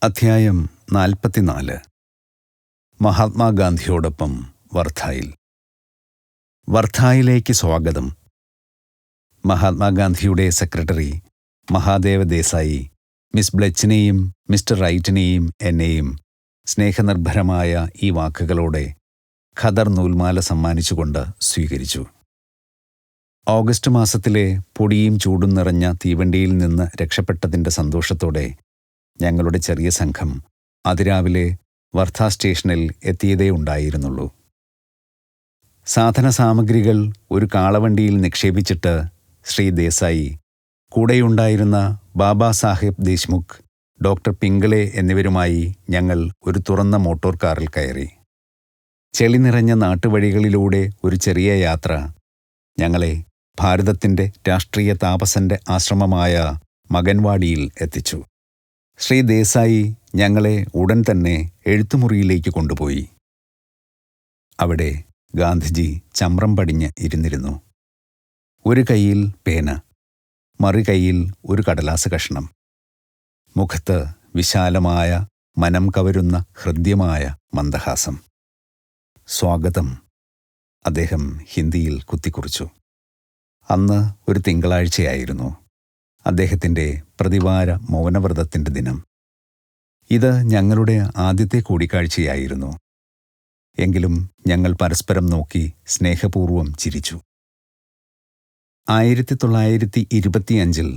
അധ്യായം 44. മഹാത്മാഗാന്ധിയോടൊപ്പം വർധായിൽ. വർധായിലേക്ക് സ്വാഗതം. മഹാത്മാഗാന്ധിയുടെ സെക്രട്ടറി മഹാദേവ ദേശായി മിസ് ബ്ലെച്ചിനെയും മിസ്റ്റർ റൈറ്റിനെയും എന്നെയും സ്നേഹനിർഭരമായ ഈ വാക്കുകളോടെ ഖദർ നൂൽമാല സമ്മാനിച്ചുകൊണ്ട് സ്വീകരിച്ചു. ഓഗസ്റ്റ് മാസത്തിലെ പൊടിയും ചൂടും നിറഞ്ഞ തീവണ്ടിയിൽ നിന്ന് രക്ഷപ്പെട്ടതിൻ്റെ സന്തോഷത്തോടെ ഞങ്ങളുടെ ചെറിയ സംഘം അതിരാവിലെ വർധാ സ്റ്റേഷനിൽ എത്തിയതേ ഉണ്ടായിരുന്നുള്ളൂ. സാധന സാമഗ്രികൾ ഒരു കാളവണ്ടിയിൽ നിക്ഷേപിച്ചിട്ട് ശ്രീ ദേശായി, കൂടെയുണ്ടായിരുന്ന ബാബാ സാഹേബ് ദേശ്മുഖ്, ഡോക്ടർ പിംഗളെ എന്നിവരുമായി ഞങ്ങൾ ഒരു തുറന്ന മോട്ടോർ കാറിൽ കയറി. ചെളി നിറഞ്ഞ നാട്ടുവഴികളിലൂടെ ഒരു ചെറിയ യാത്ര ഞങ്ങളെ ഭാരതത്തിൻ്റെ രാഷ്ട്രീയ താപസന്റെ ആശ്രമമായ മകൻവാടിയിൽ എത്തിച്ചു. ശ്രീ ദേശായി ഞങ്ങളെ ഉടൻ തന്നെ എഴുത്തുമുറിയിലേക്ക് കൊണ്ടുപോയി. അവിടെ ഗാന്ധിജി ചമ്രം പടിഞ്ഞ് ഇരുന്നിരുന്നു. ഒരു കൈയിൽ പേന, മറു കൈയിൽ ഒരു കടലാസ് കഷ്ണം. മുഖത്ത് വിശാലമായ, മനം കവരുന്ന ഹൃദ്യമായ മന്ദഹാസം. സ്വാഗതം, അദ്ദേഹം ഹിന്ദിയിൽ കുത്തിക്കുറിച്ചു. അന്ന് ഒരു തിങ്കളാഴ്ചയായിരുന്നു, അദ്ദേഹത്തിൻ്റെ പ്രതിവാര മൗനവ്രതത്തിൻ്റെ ദിനം. ഇത് ഞങ്ങളുടെ ആദ്യത്തെ കൂടിക്കാഴ്ചയായിരുന്നു. എങ്കിലും ഞങ്ങൾ പരസ്പരം നോക്കി സ്നേഹപൂർവ്വം ചിരിച്ചു. 1925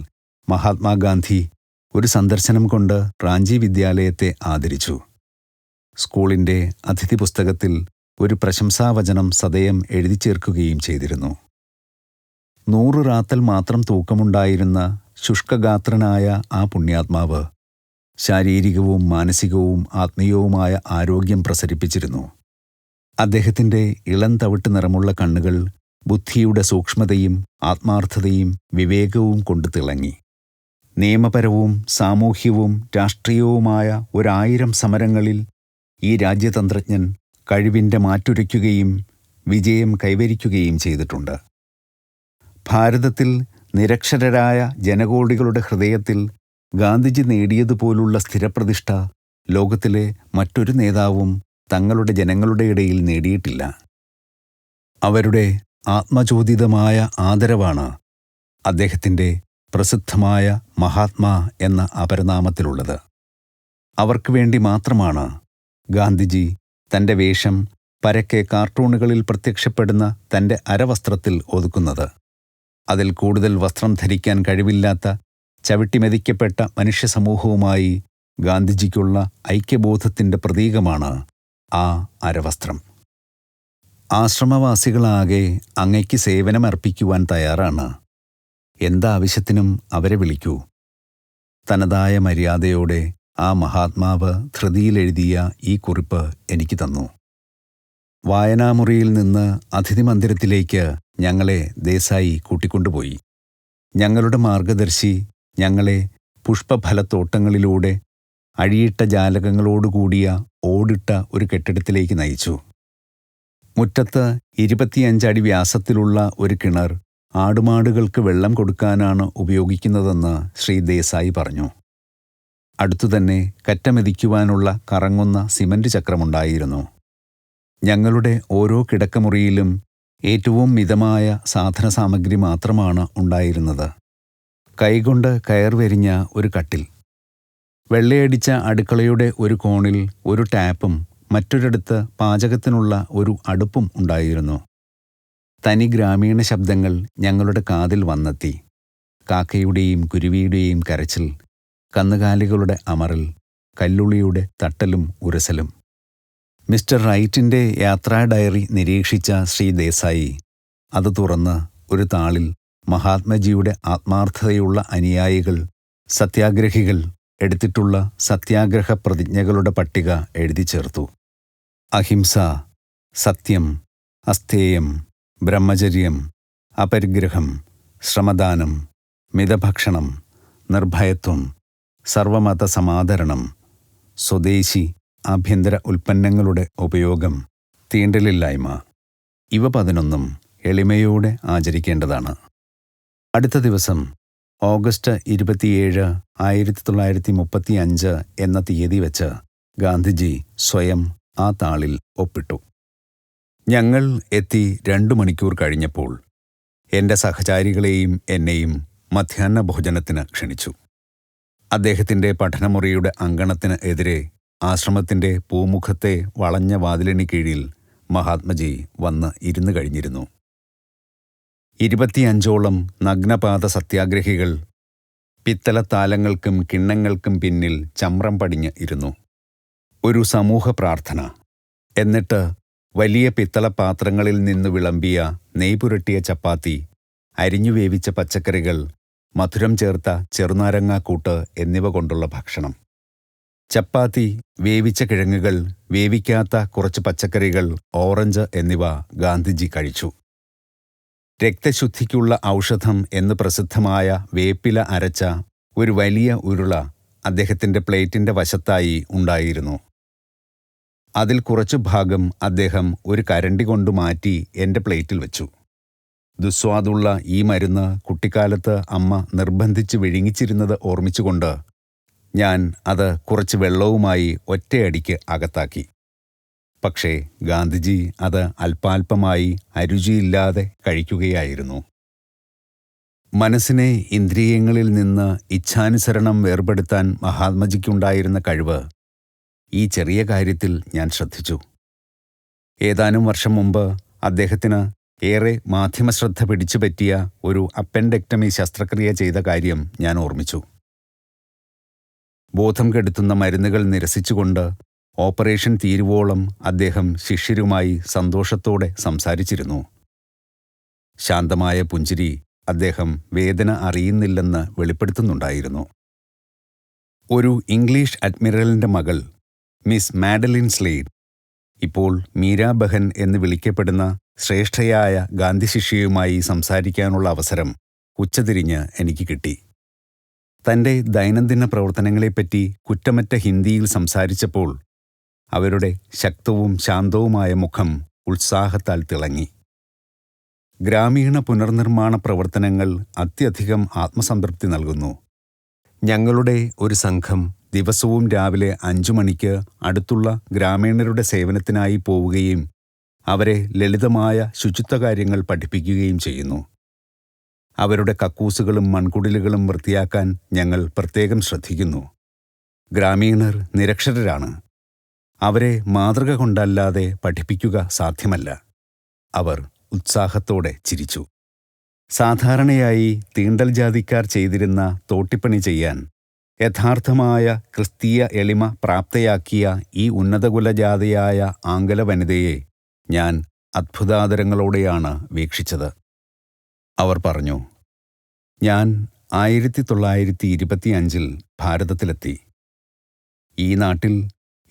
മഹാത്മാഗാന്ധി ഒരു സന്ദർശനം കൊണ്ട് റാഞ്ചി വിദ്യാലയത്തെ ആദരിച്ചു. സ്കൂളിൻ്റെ അതിഥി പുസ്തകത്തിൽ ഒരു പ്രശംസാവചനം സദയം എഴുതി ചേർക്കുകയും ചെയ്തിരുന്നു. 100 റാത്തൽ മാത്രം തൂക്കമുണ്ടായിരുന്ന ശുഷ്കഗാത്രനായ ആ പുണ്യാത്മാവ് ശാരീരികവും മാനസികവും ആത്മീയവുമായ ആരോഗ്യം പ്രസരിപ്പിച്ചിരുന്നു. അദ്ദേഹത്തിൻ്റെ ഇളം തവിട്ട് നിറമുള്ള കണ്ണുകൾ ബുദ്ധിയുടെ സൂക്ഷ്മതയും ആത്മാർത്ഥതയും വിവേകവും കൊണ്ട് തിളങ്ങി. നിയമപരവും സാമൂഹ്യവും രാഷ്ട്രീയവുമായ 1000 സമരങ്ങളിൽ ഈ രാജ്യതന്ത്രജ്ഞൻ കഴിവിൻ്റെ മാറ്റുരയ്ക്കുകയും വിജയം കൈവരിക്കുകയും ചെയ്തിട്ടുണ്ട്. ഭാരതത്തിൽ നിരക്ഷരരായ ജനകോടികളുടെ ഹൃദയത്തിൽ ഗാന്ധിജി നേടിയതുപോലുള്ള സ്ഥിരപ്രതിഷ്ഠ ലോകത്തിലെ മറ്റൊരു നേതാവും തങ്ങളുടെ ജനങ്ങളുടെ ഇടയിൽ നേടിയിട്ടില്ല. അവരുടെ ആത്മചോദിതമായ ആദരവാണ് അദ്ദേഹത്തിൻ്റെ പ്രസിദ്ധമായ മഹാത്മാ എന്ന അപരനാമത്തിലുള്ളത്. അവർക്ക് വേണ്ടി മാത്രമാണ് ഗാന്ധിജി തൻ്റെ വേഷം പരക്കെ കാർട്ടൂണുകളിൽ പ്രത്യക്ഷപ്പെടുന്ന തൻ്റെ അരവസ്ത്രത്തിൽ ഒതുക്കുന്നത്. അതിൽ കൂടുതൽ വസ്ത്രം ധരിക്കാൻ കഴിവില്ലാത്ത ചവിട്ടിമെതിക്കപ്പെട്ട മനുഷ്യസമൂഹവുമായി ഗാന്ധിജിക്കുള്ള ഐക്യബോധത്തിൻ്റെ പ്രതീകമാണ് ആ അരവസ്ത്രം. ആശ്രമവാസികളാകെ അങ്ങയ്ക്ക് സേവനമർപ്പിക്കുവാൻ തയ്യാറാണ്. എന്താവശ്യത്തിനും അവരെ വിളിക്കൂ. തനതായ മര്യാദയോടെ ആ മഹാത്മാവ് ധൃതിയിലെഴുതിയ ഈ കുറിപ്പ് എനിക്ക് തന്നു. വായനാമുറിയിൽ നിന്ന് അതിഥി മന്ദിരത്തിലേക്ക് ഞങ്ങളെ ദേശായി കൂട്ടിക്കൊണ്ടുപോയി. ഞങ്ങളുടെ മാർഗദർശി ഞങ്ങളെ പുഷ്പഫലത്തോട്ടങ്ങളിലൂടെ അഴിയിട്ട ജാലകങ്ങളോടുകൂടിയ ഓടിട്ട ഒരു കെട്ടിടത്തിലേക്ക് നയിച്ചു. മുറ്റത്ത് 25 അടി വ്യാസത്തിലുള്ള ഒരു കിണർ ആടുമാടുകൾക്ക് വെള്ളം കൊടുക്കാനാണ് ഉപയോഗിക്കുന്നതെന്ന് ശ്രീ ദേശായി പറഞ്ഞു. അടുത്തുതന്നെ കറ്റമെതിക്കുവാനുള്ള കറങ്ങുന്ന സിമന്റ് ചക്രമുണ്ടായിരുന്നു. ഞങ്ങളുടെ ഓരോ കിടക്കമുറിയിലും ഏറ്റവും മിതമായ സാധന സാമഗ്രി മാത്രമാണ് ഉണ്ടായിരുന്നത്. കൈകൊണ്ട് കയർവെരിഞ്ഞ ഒരു കട്ടിൽ, വെള്ളയടിച്ച അടുക്കളയുടെ ഒരു കോണിൽ ഒരു ടാപ്പും മറ്റൊരിടത്ത് പാചകത്തിനുള്ള ഒരു അടുപ്പും ഉണ്ടായിരുന്നു. തനി ഗ്രാമീണ ശബ്ദങ്ങൾ ഞങ്ങളുടെ കാതിൽ വന്നെത്തി. കാക്കയുടെയും കുരുവിയുടെയും കരച്ചിൽ, കന്നുകാലികളുടെ അമറൽ, കല്ലുളിയുടെ തട്ടലും ഉരസലും. മിസ്റ്റർ റൈറ്റിൻ്റെ യാത്രാ ഡയറി നിരീക്ഷിച്ച ശ്രീ ദേശായി അത് തുറന്ന് ഒരു താളിൽ മഹാത്മജിയുടെ ആത്മാർത്ഥതയുള്ള അനുയായികൾ, സത്യാഗ്രഹികൾ എടുത്തിട്ടുള്ള സത്യാഗ്രഹ പ്രതിജ്ഞകളുടെ പട്ടിക എഴുതി ചേർത്തു. അഹിംസ, സത്യം, അസ്ഥേയം, ബ്രഹ്മചര്യം, അപരിഗ്രഹം, ശ്രമദാനം, മിതഭക്ഷണം, നിർഭയത്വം, സർവമത സമാദരണം, സ്വദേശി ആഭ്യന്തര ഉൽപ്പന്നങ്ങളുടെ ഉപയോഗം, തീണ്ടലില്ലായ്മ. ഇവ 11 എളിമയോടെ ആചരിക്കേണ്ടതാണ്. അടുത്ത ദിവസം ഓഗസ്റ്റ് 27, 1935 എന്ന തീയതി വെച്ച് ഗാന്ധിജി സ്വയം ആ താളിൽ ഒപ്പിട്ടു. ഞങ്ങൾ എത്തി 2 മണിക്കൂർ കഴിഞ്ഞപ്പോൾ എൻ്റെ സഹചാരികളെയും എന്നെയും മധ്യാഹ്ന ഭോജനത്തിന് ക്ഷണിച്ചു. അദ്ദേഹത്തിൻ്റെ പഠനമുറിയുടെ അങ്കണത്തിന് എതിരെ ആശ്രമത്തിൻ്റെ പൂമുഖത്തെ വളഞ്ഞ വാതിലിന് കീഴിൽ മഹാത്മജി വന്ന് ഇരുന്നു കഴിഞ്ഞിരുന്നു. 25ഓളം നഗ്നപാത സത്യാഗ്രഹികൾ പിത്തളത്താലങ്ങൾക്കും കിണ്ണങ്ങൾക്കും പിന്നിൽ ചമ്രം പടിഞ്ഞ് ഇരുന്നു. ഒരു സമൂഹ പ്രാർത്ഥന. എന്നിട്ട് വലിയ പിത്തളപാത്രങ്ങളിൽ നിന്ന് വിളമ്പിയ നെയ്പുരട്ടിയ ചപ്പാത്തി, അരിഞ്ഞു വേവിച്ച പച്ചക്കറികൾ, മധുരം ചേർത്ത ചെറുനാരങ്ങാക്കൂട്ട് എന്നിവ കൊണ്ടുള്ള ഭക്ഷണം. ചപ്പാത്തി, വേവിച്ച കിഴങ്ങുകൾ, വേവിക്കാത്ത കുറച്ച് പച്ചക്കറികൾ, ഓറഞ്ച് എന്നിവ ഗാന്ധിജി കഴിച്ചു. രക്തശുദ്ധിക്കുള്ള ഔഷധം എന്ന് പ്രസിദ്ധമായ വേപ്പില അരച്ച ഒരു വലിയ ഉരുള അദ്ദേഹത്തിൻ്റെ പ്ലേറ്റിൻ്റെ വശത്തായി ഉണ്ടായിരുന്നു. അതിൽ കുറച്ചു ഭാഗം അദ്ദേഹം ഒരു കരണ്ടി കൊണ്ട് മാറ്റി എൻ്റെ പ്ലേറ്റിൽ വെച്ചു. ദുസ്വാദുള്ള ഈ മരുന്ന് കുട്ടിക്കാലത്ത് അമ്മ നിർബന്ധിച്ച് വിഴുങ്ങിച്ചിരുന്നത് ഓർമ്മിച്ചുകൊണ്ട് ഞാൻ അത് കുറച്ച് വെള്ളവുമായി ഒറ്റയടിക്ക് അകത്താക്കി. പക്ഷേ ഗാന്ധിജി അത് അല്പാൽപമായി അരുചിയില്ലാതെ കഴിക്കുകയായിരുന്നു. മനസ്സിനെ ഇന്ദ്രിയങ്ങളിൽ നിന്ന് ഇച്ഛാനുസരണം വേർപെടുത്താൻ മഹാത്മജിക്കുണ്ടായിരുന്ന കഴിവ് ഈ ചെറിയ കാര്യത്തിൽ ഞാൻ ശ്രദ്ധിച്ചു. ഏതാനും വർഷം മുമ്പ് അദ്ദേഹത്തിന് ഏറെ മാധ്യമശ്രദ്ധ പിടിച്ചുപറ്റിയ ഒരു അപ്പൻഡെക്ടമി ശസ്ത്രക്രിയ ചെയ്ത കാര്യം ഞാൻ ഓർമ്മിച്ചു. ബോധം കെടുത്തുന്ന മരുന്നുകൾ നിരസിച്ചുകൊണ്ട് ഓപ്പറേഷൻ തീരുവോളം അദ്ദേഹം ശിഷ്യരുമായി സന്തോഷത്തോടെ സംസാരിച്ചിരുന്നു. ശാന്തമായ പുഞ്ചിരി അദ്ദേഹം വേദന അറിയുന്നില്ലെന്ന് വെളിപ്പെടുത്തുന്നുണ്ടായിരുന്നു. ഒരു ഇംഗ്ലീഷ് അഡ്മിറലിൻ്റെ മകൾ മിസ് മാഡലിൻ സ്ലേഡ്, ഇപ്പോൾ മീരാ ബഹൻ എന്ന് വിളിക്കപ്പെടുന്ന ശ്രേഷ്ഠയായ ഗാന്ധി ശിഷ്യയുമായി സംസാരിക്കാനുള്ള അവസരം ഉച്ചതിരിഞ്ഞ് എനിക്ക് കിട്ടി. തൻ്റെ ദൈനംദിന പ്രവർത്തനങ്ങളെപ്പറ്റി കുറ്റമറ്റ ഹിന്ദിയിൽ സംസാരിച്ചപ്പോൾ അവരുടെ ശക്തവും ശാന്തവുമായ മുഖം ഉത്സാഹത്താൽ തിളങ്ങി. ഗ്രാമീണ പുനർനിർമ്മാണ പ്രവർത്തനങ്ങൾ അത്യധികം ആത്മസംതൃപ്തി നൽകുന്നു. ഞങ്ങളുടെ ഒരു സംഘം ദിവസവും രാവിലെ 5 മണിക്ക് അടുത്തുള്ള ഗ്രാമീണരുടെ സേവനത്തിനായി പോവുകയും അവരെ ലളിതമായ ശുചിത്വകാര്യങ്ങൾ പഠിപ്പിക്കുകയും ചെയ്യുന്നു. അവരുടെ കക്കൂസുകളും മൺകുടിലുകളും വൃത്തിയാക്കാൻ ഞങ്ങൾ പ്രത്യേകം ശ്രദ്ധിക്കുന്നു. ഗ്രാമീണർ നിരക്ഷരരാണ്. അവരെ മാതൃക കൊണ്ടല്ലാതെ പഠിപ്പിക്കുക സാധ്യമല്ല. അവർ ഉത്സാഹത്തോടെ ചിരിച്ചു. സാധാരണയായി തീണ്ടൽ ജാതിക്കാർ ചെയ്തിരുന്ന തോട്ടിപ്പണി ചെയ്യാൻ യഥാർത്ഥമായ ക്രിസ്തീയ എളിമ പ്രാപ്തയാക്കിയ ഈ ഉന്നതകുലജാതയായ ആംഗല വനിതയെ ഞാൻ അത്ഭുതാദരങ്ങളോടെയാണ് വീക്ഷിച്ചത്. അവർ പറഞ്ഞു, ഞാൻ 1925 ഭാരതത്തിലെത്തി. ഈ നാട്ടിൽ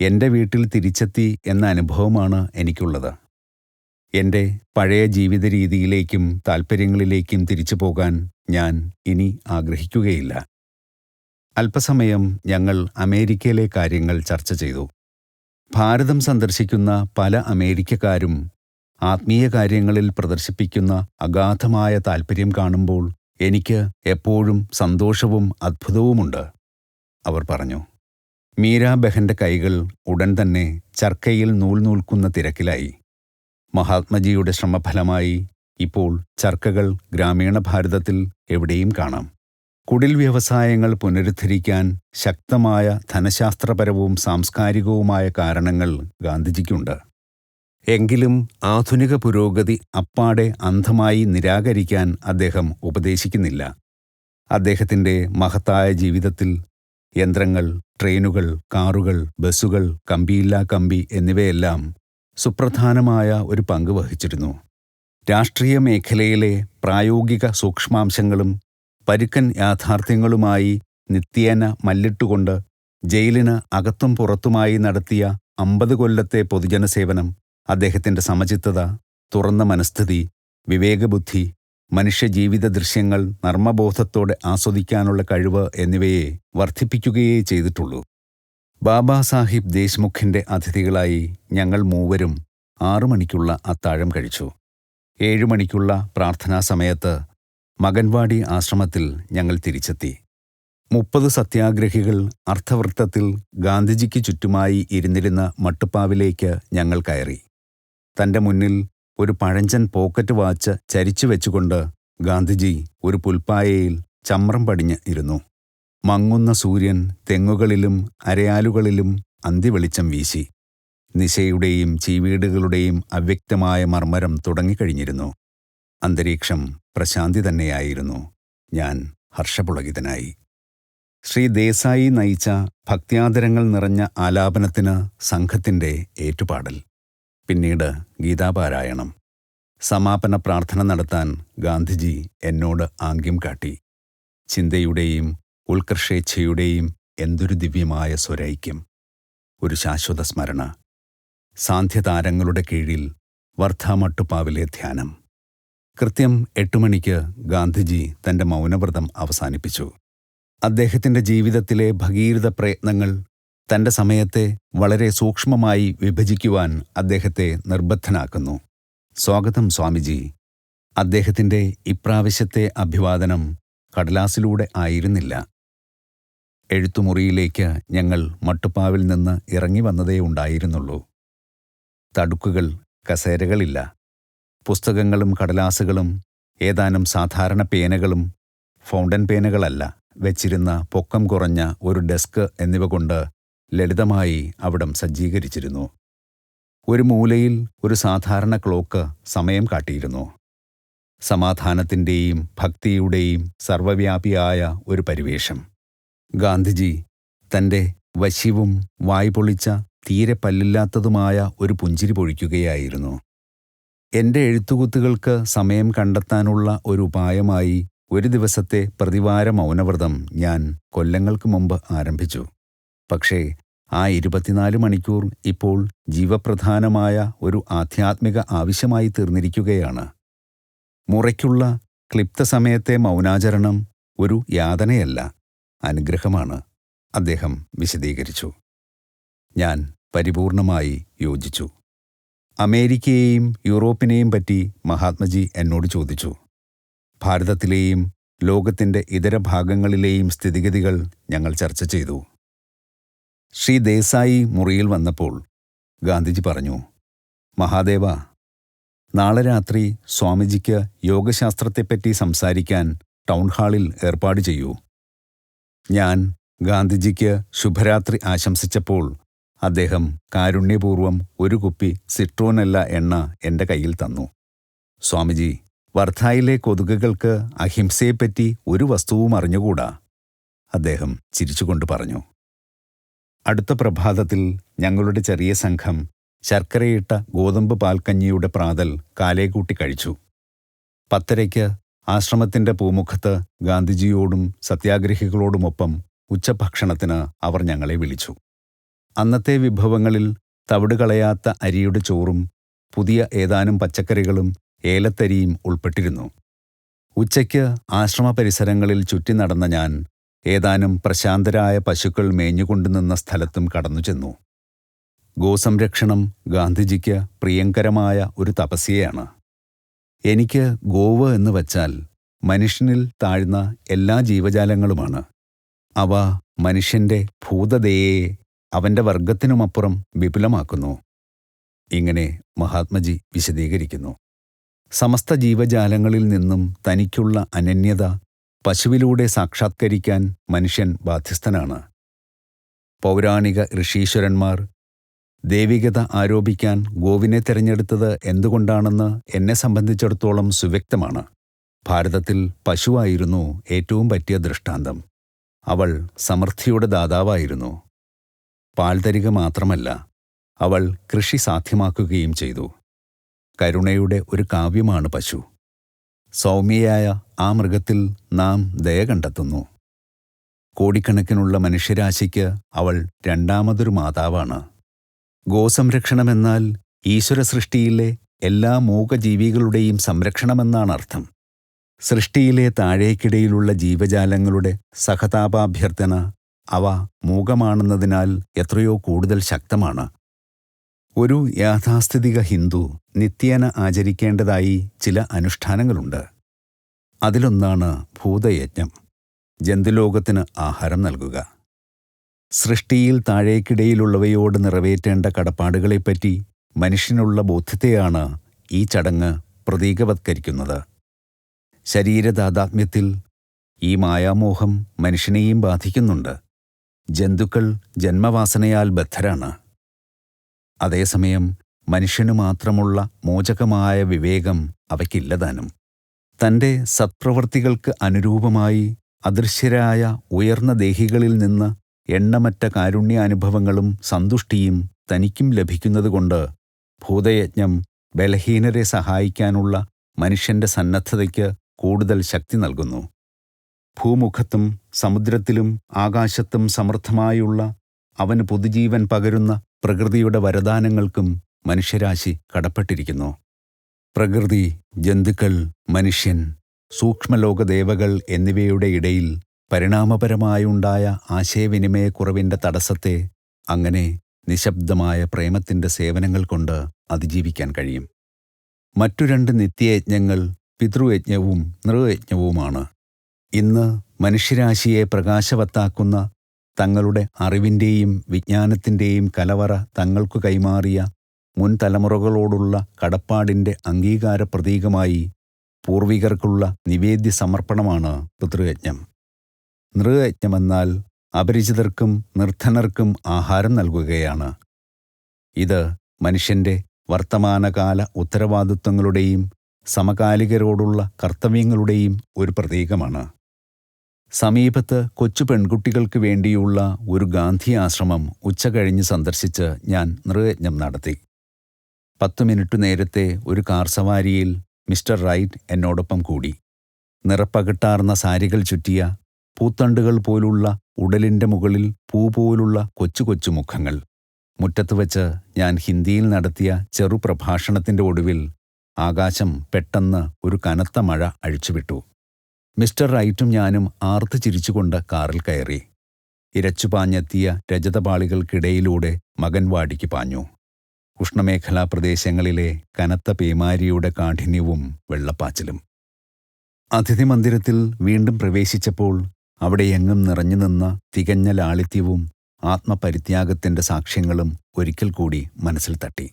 എൻ്റെ വീട്ടിൽ തിരിച്ചെത്തി എന്ന അനുഭവമാണ് എനിക്കുള്ളത്. എൻ്റെ പഴയ ജീവിത രീതിയിലേക്കും താൽപ്പര്യങ്ങളിലേക്കും തിരിച്ചു പോകാൻ ഞാൻ ഇനി ആഗ്രഹിക്കുകയില്ല. അല്പസമയം ഞങ്ങൾ അമേരിക്കയിലെ കാര്യങ്ങൾ ചർച്ച ചെയ്തു. ഭാരതം സന്ദർശിക്കുന്ന പല അമേരിക്കക്കാരും ആത്മീയ കാര്യങ്ങളിൽ പ്രദർശിപ്പിക്കുന്ന അഗാധമായ താൽപ്പര്യം കാണുമ്പോൾ എനിക്ക് എപ്പോഴും സന്തോഷവും അത്ഭുതവുമുണ്ട്, അവർ പറഞ്ഞു. മീരാ ബഹൻ്റെ കൈകൾ ഉടൻ തന്നെ ചർക്കയിൽ നൂൽ നൂൽക്കുന്ന തിരക്കിലായി. മഹാത്മജിയുടെ ശ്രമഫലമായി ഇപ്പോൾ ചർക്കകൾ ഗ്രാമീണ ഭാരതത്തിൽ എവിടെയും കാണാം. കുടിൽ വ്യവസായങ്ങൾ പുനരുദ്ധരിക്കാൻ ശക്തമായ ധനശാസ്ത്രപരവും സാംസ്കാരികവുമായ കാരണങ്ങൾ ഗാന്ധിജിക്കുണ്ട്. എങ്കിലും ആധുനിക പുരോഗതി അപ്പാടെ അന്ധമായി നിരാകരിക്കാൻ അദ്ദേഹം ഉപദേശിക്കുന്നില്ല. അദ്ദേഹത്തിൻ്റെ മഹത്തായ ജീവിതത്തിൽ യന്ത്രങ്ങൾ, ട്രെയിനുകൾ, കാറുകൾ, ബസ്സുകൾ, കമ്പിയില്ലാ കമ്പി എന്നിവയെല്ലാം സുപ്രധാനമായ ഒരു പങ്ക് വഹിച്ചിരുന്നു. രാഷ്ട്രീയ മേഖലയിലെ പ്രായോഗിക സൂക്ഷ്മാംശങ്ങളും പരുക്കൻ യാഥാർത്ഥ്യങ്ങളുമായി നിത്യേന മല്ലിട്ടുകൊണ്ട് ജയിലിന് അകത്തും പുറത്തുമായി നടത്തിയ 50 കൊല്ലത്തെ പൊതുജനസേവനം, അദ്ദേഹത്തിൻ്റെ സമചിത്തത, തുറന്ന മനസ്ഥിതി, വിവേകബുദ്ധി, മനുഷ്യജീവിത ദൃശ്യങ്ങൾ നർമ്മബോധത്തോടെ ആസ്വദിക്കാനുള്ള കഴിവ് എന്നിവയെ വർദ്ധിപ്പിക്കുകയേ ചെയ്തിട്ടുള്ളൂ. ബാബാ സാഹിബ് ദേശ്മുഖിൻ്റെ അതിഥികളായി ഞങ്ങൾ മൂവരും 6 മണിക്കുള്ള അത്താഴം കഴിച്ചു. 7 മണിക്കുള്ള പ്രാർത്ഥനാ സമയത്ത് മകൻവാടി ആശ്രമത്തിൽ ഞങ്ങൾ തിരിച്ചെത്തി. 30 സത്യാഗ്രഹികൾ അർത്ഥവൃത്തത്തിൽ ഗാന്ധിജിക്ക് ചുറ്റുമായി ഇരുന്നിരുന്ന മട്ടുപ്പാവിലേക്ക് ഞങ്ങൾ കയറി. തൻ്റെ മുന്നിൽ ഒരു പഴഞ്ചൻ പോക്കറ്റ് വാച്ച് ചരിച്ചു വെച്ചുകൊണ്ട് ഗാന്ധിജി ഒരു പുൽപ്പായയിൽ ചമ്രം പടിഞ്ഞ് ഇരുന്നു. മങ്ങുന്ന സൂര്യൻ തെങ്ങുകളിലും അരയാലുകളിലും അന്തിവെളിച്ചം വീശി. നിശയുടെയും ചീവീടുകളുടെയും അവ്യക്തമായ മർമ്മരം തുടങ്ങിക്കഴിഞ്ഞിരുന്നു. അന്തരീക്ഷം പ്രശാന്തി തന്നെയായിരുന്നു. ഞാൻ ഹർഷപുളകിതനായി. ശ്രീ ദേശായി നയിച്ച ഭക്ത്യാദരങ്ങൾ നിറഞ്ഞ ആലാപനത്തിന് സംഘത്തിൻ്റെ ഏറ്റുപാടൽ. പിന്നീട് ഗീതാപാരായണം. സമാപന പ്രാർത്ഥന നടത്താൻ ഗാന്ധിജി എന്നോട് ആംഗ്യം കാട്ടി. ചിന്തയുടെയും ഉത്കർഷേച്ഛയുടെയും എന്തൊരു ദിവ്യമായ സ്വരൈക്യം! ഒരു ശാശ്വത സ്മരണ. സാന്ധ്യതാരങ്ങളുടെ കീഴിൽ വർദ്ധാമട്ടുപ്പാവിലെ ധ്യാനം. കൃത്യം 8 മണിക്ക് ഗാന്ധിജി തൻ്റെ മൗനവ്രതം അവസാനിപ്പിച്ചു. അദ്ദേഹത്തിൻ്റെ ജീവിതത്തിലെ ഭഗീരഥ പ്രയത്നങ്ങൾ തൻ്റെ സമയത്തെ വളരെ സൂക്ഷ്മമായി വിഭജിക്കുവാൻ അദ്ദേഹത്തെ നിർബദ്ധനാക്കുന്നു. സ്വാഗതം സ്വാമിജി. അദ്ദേഹത്തിൻ്റെ ഇപ്രാവശ്യത്തെ അഭിവാദനം കടലാസിലൂടെ ആയിരുന്നില്ല. എഴുത്തുമുറിയിലേക്ക് ഞങ്ങൾ മട്ടുപ്പാവിൽ നിന്ന് ഇറങ്ങി വന്നതേ ഉണ്ടായിരുന്നുള്ളൂ. തടുക്കുകൾ, കസേരകളില്ല. പുസ്തകങ്ങളും കടലാസുകളും ഏതാനും സാധാരണ പേനകളും, ഫൗണ്ടൻ പേനകളല്ല, വെച്ചിരുന്ന പൊക്കം കുറഞ്ഞ ഒരു ഡെസ്ക് എന്നിവ കൊണ്ട് ലളിതമായി അവിടം സജ്ജീകരിച്ചിരുന്നു. ഒരു മൂലയിൽ ഒരു സാധാരണ ക്ലോക്ക് സമയം കാട്ടിയിരുന്നു. സമാധാനത്തിൻ്റെയും ഭക്തിയുടെയും സർവവ്യാപിയായ ഒരു പരിവേഷം. ഗാന്ധിജി തൻ്റെ വശ്യവും വായ്പൊളിച്ച തീരെ പല്ലില്ലാത്തതുമായ ഒരു പുഞ്ചിരി പൊഴിക്കുകയായിരുന്നു. എൻ്റെ എഴുത്തുകുത്തുകൾക്ക് സമയം കണ്ടെത്താനുള്ള ഒരു ഉപായമായി ഒരു ദിവസത്തെ പ്രതിവാര മൗനവ്രതം ഞാൻ കൊല്ലങ്ങൾക്ക് മുമ്പ് ആരംഭിച്ചു. പക്ഷേ ആ 24 മണിക്കൂർ ഇപ്പോൾ ജീവപ്രധാനമായ ഒരു ആധ്യാത്മിക ആവശ്യമായി തീർന്നിരിക്കുകയാണ്. മുറയ്ക്കുള്ള ക്ലിപ്ത സമയത്തെ മൗനാചരണം ഒരു യാതനയല്ല, അനുഗ്രഹമാണ്, അദ്ദേഹം വിശദീകരിച്ചു. ഞാൻ പരിപൂർണമായി യോജിച്ചു. അമേരിക്കയെയും യൂറോപ്പിനെയും പറ്റി മഹാത്മജി എന്നോട് ചോദിച്ചു. ഭാരതത്തിലെയും ലോകത്തിൻ്റെ ഇതര ഭാഗങ്ങളിലെയും സ്ഥിതിഗതികൾ ഞങ്ങൾ ചർച്ച ചെയ്തു. ശ്രീ ദേശായി മുറിയിൽ വന്നപ്പോൾ ഗാന്ധിജി പറഞ്ഞു, മഹാദേവ, നാളെ രാത്രി സ്വാമിജിക്ക് യോഗശാസ്ത്രത്തെപ്പറ്റി സംസാരിക്കാൻ ടൗൺ ഹാളിൽ ഏർപ്പാട് ചെയ്യൂ. ഞാൻ ഗാന്ധിജിക്ക് ശുഭരാത്രി ആശംസിച്ചപ്പോൾ അദ്ദേഹം കാരുണ്യപൂർവം ഒരു കുപ്പി സിട്രോനെല്ല എണ്ണ എൻ്റെ കയ്യിൽ തന്നു. സ്വാമിജി, വർധായിലെ കൊതുകുകൾക്ക് അഹിംസയെപ്പറ്റി ഒരു വസ്തുവും അറിഞ്ഞുകൂടാ, അദ്ദേഹം ചിരിച്ചുകൊണ്ട് പറഞ്ഞു. അടുത്ത പ്രഭാതത്തിൽ ഞങ്ങളുടെ ചെറിയ സംഘം ശർക്കരയിട്ട ഗോതമ്പ് പാൽക്കഞ്ഞിയുടെ പ്രാതൽ കാലേകൂട്ടി കഴിച്ചു. 10:30 ആശ്രമത്തിൻ്റെ പൂമുഖത്ത് ഗാന്ധിജിയോടും സത്യാഗ്രഹികളോടുമൊപ്പം ഉച്ചഭക്ഷണത്തിന് അവർ ഞങ്ങളെ വിളിച്ചു. അന്നത്തെ വിഭവങ്ങളിൽ തവിടുകളയാത്ത അരിയുടെ ചോറും പുതിയ ഏതാനും പച്ചക്കറികളും ഏലത്തരിയും ഉൾപ്പെട്ടിരുന്നു. ഉച്ചയ്ക്ക് ആശ്രമ പരിസരങ്ങളിൽ ചുറ്റി നടന്ന ഞാൻ ഏതാനും പ്രശാന്തരായ പശുക്കൾ മേഞ്ഞുകൊണ്ടുനിന്ന സ്ഥലത്തും കടന്നു ചെന്നു. ഗോസംരക്ഷണം ഗാന്ധിജിക്ക് പ്രിയങ്കരമായ ഒരു തപസ്യയാണ്. എനിക്ക് ഗോവ് എന്ന് വച്ചാൽ മനുഷ്യനിൽ താഴ്ന്ന എല്ലാ ജീവജാലങ്ങളുമാണ്. അവ മനുഷ്യൻ്റെ ഭൂതദയയെ അവൻ്റെ വർഗത്തിനുമപ്പുറം വിപുലമാക്കുന്നു. ഇങ്ങനെ മഹാത്മജി വിശദീകരിക്കുന്നു. സമസ്ത ജീവജാലങ്ങളിൽ നിന്നും തനിക്കുള്ള അനന്യത പശുവിലൂടെ സാക്ഷാത്കരിക്കാൻ മനുഷ്യൻ ബാധ്യസ്ഥനാണ്. പൗരാണിക ഋഷീശ്വരന്മാർ ദൈവികത ആരോപിക്കാൻ ഗോവിനെ തിരഞ്ഞെടുത്തത് എന്തുകൊണ്ടാണെന്ന് എന്നെ സംബന്ധിച്ചിടത്തോളം സുവ്യക്തമാണ്. ഭാരതത്തിൽ പശുവായിരുന്നു ഏറ്റവും പറ്റിയ ദൃഷ്ടാന്തം. അവൾ സമൃദ്ധിയുടെ ദാതാവായിരുന്നു. പാൽ തരിക മാത്രമല്ല, അവൾ കൃഷി സാധ്യമാക്കുകയും ചെയ്തു. കരുണയുടെ ഒരു കാവ്യമാണ് പശു. സൗമ്യയായ ആ മൃഗത്തിൽ നാം ദയ കണ്ടെത്തുന്നു. കോടിക്കണക്കിനുള്ള മനുഷ്യരാശിക്ക് അവൾ രണ്ടാമതൊരു മാതാവാണ്. ഗോസംരക്ഷണമെന്നാൽ ഈശ്വര സൃഷ്ടിയിലെ എല്ലാ മൂകജീവികളുടെയും സംരക്ഷണമെന്നാണർത്ഥം. സൃഷ്ടിയിലെ താഴേക്കിടയിലുള്ള ജീവജാലങ്ങളുടെ സഹതാപാഭ്യർത്ഥന അവ മൂകമാണെന്നതിനാൽ എത്രയോ കൂടുതൽ ശക്തമാണ്. ഒരു യാഥാസ്ഥിതിക ഹിന്ദു നിത്യേന ആചരിക്കേണ്ടതായി ചില അനുഷ്ഠാനങ്ങളുണ്ട്. അതിലൊന്നാണ് ഭൂതയജ്ഞം, ജന്തുലോകത്തിന് ആഹാരം നൽകുക. സൃഷ്ടിയിൽ താഴേക്കിടയിലുള്ളവയോട് നിറവേറ്റേണ്ട കടപ്പാടുകളെപ്പറ്റി മനുഷ്യനുള്ള ബോധ്യത്തെയാണ് ഈ ചടങ്ങ് പ്രതീകവത്കരിക്കുന്നത്. ശരീരതാദാത്മ്യത്തിൽ ഈ മായാമോഹം മനുഷ്യനെയും ബാധിക്കുന്നുണ്ട്. ജന്തുക്കൾ ജന്മവാസനയാൽ ബദ്ധരാണ്. അതേസമയം മനുഷ്യനു മാത്രമുള്ള മോചകമായ വിവേകം അവയ്ക്കില്ലതാനും. തൻ്റെ സത്പ്രവൃത്തികൾക്ക് അനുരൂപമായി അദൃശ്യരായ ഉയർന്ന ദേഹികളിൽ നിന്ന് എണ്ണമറ്റ കാരുണ്യാനുഭവങ്ങളും സന്തുഷ്ടിയും തനിക്കും ലഭിക്കുന്നതുകൊണ്ട് ഭൂതയജ്ഞം ബലഹീനരെ സഹായിക്കാനുള്ള മനുഷ്യൻ്റെ സന്നദ്ധതയ്ക്ക് കൂടുതൽ ശക്തി നൽകുന്നു. ഭൂമുഖത്തും സമുദ്രത്തിലും ആകാശത്തും സമൃദ്ധമായുള്ള അവന് പുതുജീവൻ പകരുന്ന പ്രകൃതിയുടെ വരദാനങ്ങൾക്കും മനുഷ്യരാശി കടപ്പെട്ടിരിക്കുന്നു. പ്രകൃതി, ജന്തുക്കൾ, മനുഷ്യൻ, സൂക്ഷ്മലോകദേവകൾ എന്നിവയുടെ ഇടയിൽ പരിണാമപരമായുണ്ടായ ആശയവിനിമയക്കുറവിൻ്റെ തടസ്സത്തെ അങ്ങനെ നിശബ്ദമായ പ്രേമത്തിൻ്റെ സേവനങ്ങൾ കൊണ്ട് അതിജീവിക്കാൻ കഴിയും. മറ്റു രണ്ട് നിത്യയജ്ഞങ്ങൾ പിതൃയജ്ഞവും നൃയജ്ഞവുമാണ്. ഇന്ന് മനുഷ്യരാശിയെ പ്രകാശവത്താക്കുന്ന തങ്ങളുടെ അറിവിൻ്റെയും വിജ്ഞാനത്തിൻ്റെയും കലവറ തങ്ങൾക്കു കൈമാറിയ മുൻ തലമുറകളോടുള്ള കടപ്പാടിൻ്റെ അംഗീകാര പ്രതീകമായി പൂർവികർക്കുള്ള നിവേദ്യ സമർപ്പണമാണ് പിതൃയജ്ഞം. നൃയജ്ഞമെന്നാൽ അപരിചിതർക്കും നിർധനർക്കും ആഹാരം നൽകുകയാണ്. ഇത് മനുഷ്യൻ്റെ വർത്തമാനകാല ഉത്തരവാദിത്വങ്ങളുടെയും സമകാലികരോടുള്ള കർത്തവ്യങ്ങളുടെയും ഒരു പ്രതീകമാണ്. സമീപത്ത് കൊച്ചു പെൺകുട്ടികൾക്ക് വേണ്ടിയുള്ള ഒരു ഗാന്ധി ആശ്രമം ഉച്ചകഴിഞ്ഞ് സന്ദർശിച്ച് ഞാൻ നൃയജ്ഞം നടത്തി. 10 മിനിറ്റ് നേരത്തെ ഒരു കാർ സവാരിയിൽ മിസ്റ്റർ റൈറ്റ് എന്നോടൊപ്പം കൂടി. നിറപ്പകിട്ടാർന്ന സാരികൾ ചുറ്റിയ, പൂത്തണ്ടുകൾ പോലുള്ള ഉടലിൻ്റെ മുകളിൽ പൂ പോലുള്ള കൊച്ചു കൊച്ചു മുഖങ്ങൾ. മുറ്റത്ത് വച്ച് ഞാൻ ഹിന്ദിയിൽ നടത്തിയ ചെറുപ്രഭാഷണത്തിൻ്റെ ഒടുവിൽ ആകാശം പെട്ടെന്ന് ഒരു കനത്ത മഴ അഴിച്ചുവിട്ടു. മിസ്റ്റർ റൈറ്റും ഞാനും ആർത്ത് ചിരിച്ചുകൊണ്ട് കാറിൽ കയറി. ഇരച്ചുപാഞ്ഞെത്തിയ രജതപാളികൾക്കിടയിലൂടെ മകൻവാടിക്ക് പാഞ്ഞു. ഉഷ്ണമേഖലാ പ്രദേശങ്ങളിലെ കനത്ത പേമാരിയുടെ കാഠിന്യവും വെള്ളപ്പാച്ചിലും. അതിഥി മന്ദിരത്തിൽ വീണ്ടും പ്രവേശിച്ചപ്പോൾ അവിടെയെങ്ങും നിറഞ്ഞു നിന്ന തികഞ്ഞ ലാളിത്യവും ആത്മപരിത്യാഗത്തിൻ്റെ സാക്ഷ്യങ്ങളും ഒരിക്കൽ കൂടി മനസ്സിൽ തട്ടി.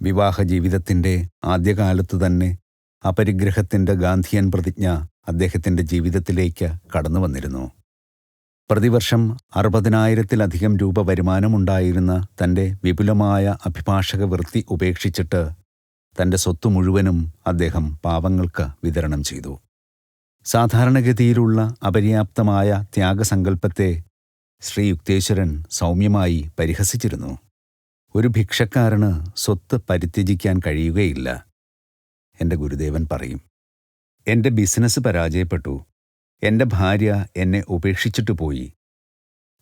വിവാഹ ജീവിതത്തിൻ്റെ ആദ്യകാലത്തു തന്നെ അപരിഗ്രഹത്തിൻ്റെ ഗാന്ധിയൻ പ്രതിജ്ഞ അദ്ദേഹത്തിൻ്റെ ജീവിതത്തിലേക്ക് കടന്നു വന്നിരുന്നു. പ്രതിവർഷം 60,000-ലധികം രൂപ വരുമാനമുണ്ടായിരുന്ന തൻ്റെ വിപുലമായ അഭിഭാഷക വൃത്തി ഉപേക്ഷിച്ചിട്ട് തൻ്റെ സ്വത്ത് മുഴുവനും അദ്ദേഹം പാവങ്ങൾക്ക് വിതരണം ചെയ്തു. സാധാരണഗതിയിലുള്ള അപര്യാപ്തമായ ത്യാഗസങ്കല്പത്തെ ശ്രീ യുക്തേശ്വരൻ സൗമ്യമായി പരിഹസിച്ചിരുന്നു. ഒരു ഭിക്ഷക്കാരന് സ്വത്ത് പരിത്യജിക്കാൻ കഴിയുകയില്ല. എൻ്റെ ഗുരുദേവൻ പറയും, എൻ്റെ ബിസിനസ് പരാജയപ്പെട്ടു, എൻ്റെ ഭാര്യ എന്നെ ഉപേക്ഷിച്ചിട്ട് പോയി,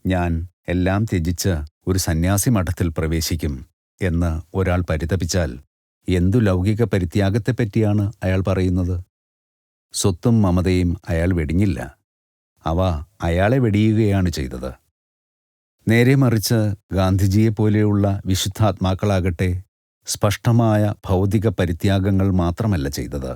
ഞാൻ എല്ലാം ത്യജിച്ച് ഒരു സന്യാസി മഠത്തിൽ പ്രവേശിക്കും എന്ന് ഒരാൾ പരിതപിച്ചാൽ എന്തു ലൗകിക പരിത്യാഗത്തെപ്പറ്റിയാണ് അയാൾ പറയുന്നത്? സ്വത്തും മമതയും അയാൾ വെടിഞ്ഞില്ല, അവ അയാളെ വെടിയുകയാണ് ചെയ്തത്. നേരെ മറിച്ച് ഗാന്ധിജിയെപ്പോലെയുള്ള വിശുദ്ധാത്മാക്കളാകട്ടെ സ്പഷ്ടമായ ഭൗതിക പരിത്യാഗങ്ങൾ മാത്രമല്ല ചെയ്തത്.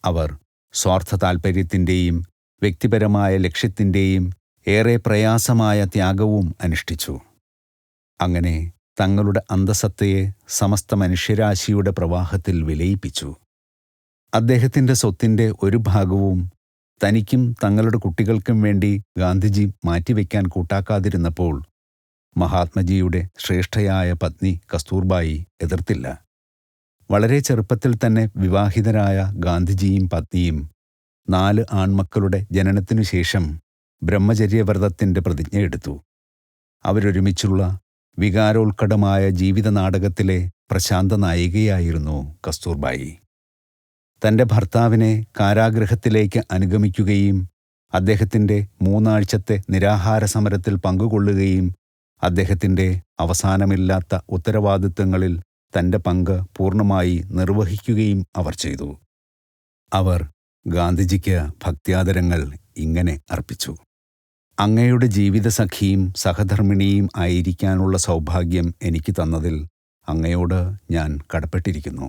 അവർ സ്വാർത്ഥ താൽപ്പര്യത്തിൻ്റെയും വ്യക്തിപരമായ ലക്ഷ്യത്തിൻ്റെയും ഏറെ പ്രയാസമായ ത്യാഗവും അനുഷ്ഠിച്ചു. അങ്ങനെ തങ്ങളുടെ അന്തസത്തയെ സമസ്ത മനുഷ്യരാശിയുടെ പ്രവാഹത്തിൽ വിലയിപ്പിച്ചു. അദ്ദേഹത്തിൻ്റെ സ്വത്തിൻ്റെ ഒരു ഭാഗവും തനിക്കും തങ്ങളുടെ കുട്ടികൾക്കും വേണ്ടി ഗാന്ധിജി മാറ്റിവെക്കാൻ കൂട്ടാക്കാതിരുന്നപ്പോൾ മഹാത്മജിയുടെ ശ്രേഷ്ഠയായ പത്നി കസ്തൂർബായി എതിർത്തില്ല. വളരെ ചെറുപ്പത്തിൽ തന്നെ വിവാഹിതരായ ഗാന്ധിജിയും പത്നിയും 4 ആൺമക്കളുടെ ജനനത്തിനു ശേഷം ബ്രഹ്മചര്യവ്രതത്തിൻ്റെ പ്രതിജ്ഞയെടുത്തു. അവരൊരുമിച്ചുള്ള വികാരോത്കടമായ ജീവിത നാടകത്തിലെ പ്രശാന്ത നായികയായിരുന്നു കസ്തൂർബായി. തൻ്റെ ഭർത്താവിനെ കാരാഗൃഹത്തിലേക്ക് അനുഗമിക്കുകയും അദ്ദേഹത്തിൻ്റെ 3 ആഴ്ചത്തെ നിരാഹാര സമരത്തിൽ പങ്കുകൊള്ളുകയും അദ്ദേഹത്തിൻ്റെ അവസാനമില്ലാത്ത ഉത്തരവാദിത്തങ്ങളിൽ തൻ്റെ പങ്ക് പൂർണ്ണമായി നിർവഹിക്കുകയും അവർ ചെയ്തു. അവർ ഗാന്ധിജിക്ക് ഭക്ത്യാദരങ്ങൾ ഇങ്ങനെ അർപ്പിച്ചു: അങ്ങയുടെ ജീവിതസഖിയും സഹധർമ്മിണിയും ആയിരിക്കാനുള്ള സൗഭാഗ്യം എനിക്ക് തന്നതിൽ അങ്ങയോട് ഞാൻ കടപ്പെട്ടിരിക്കുന്നു.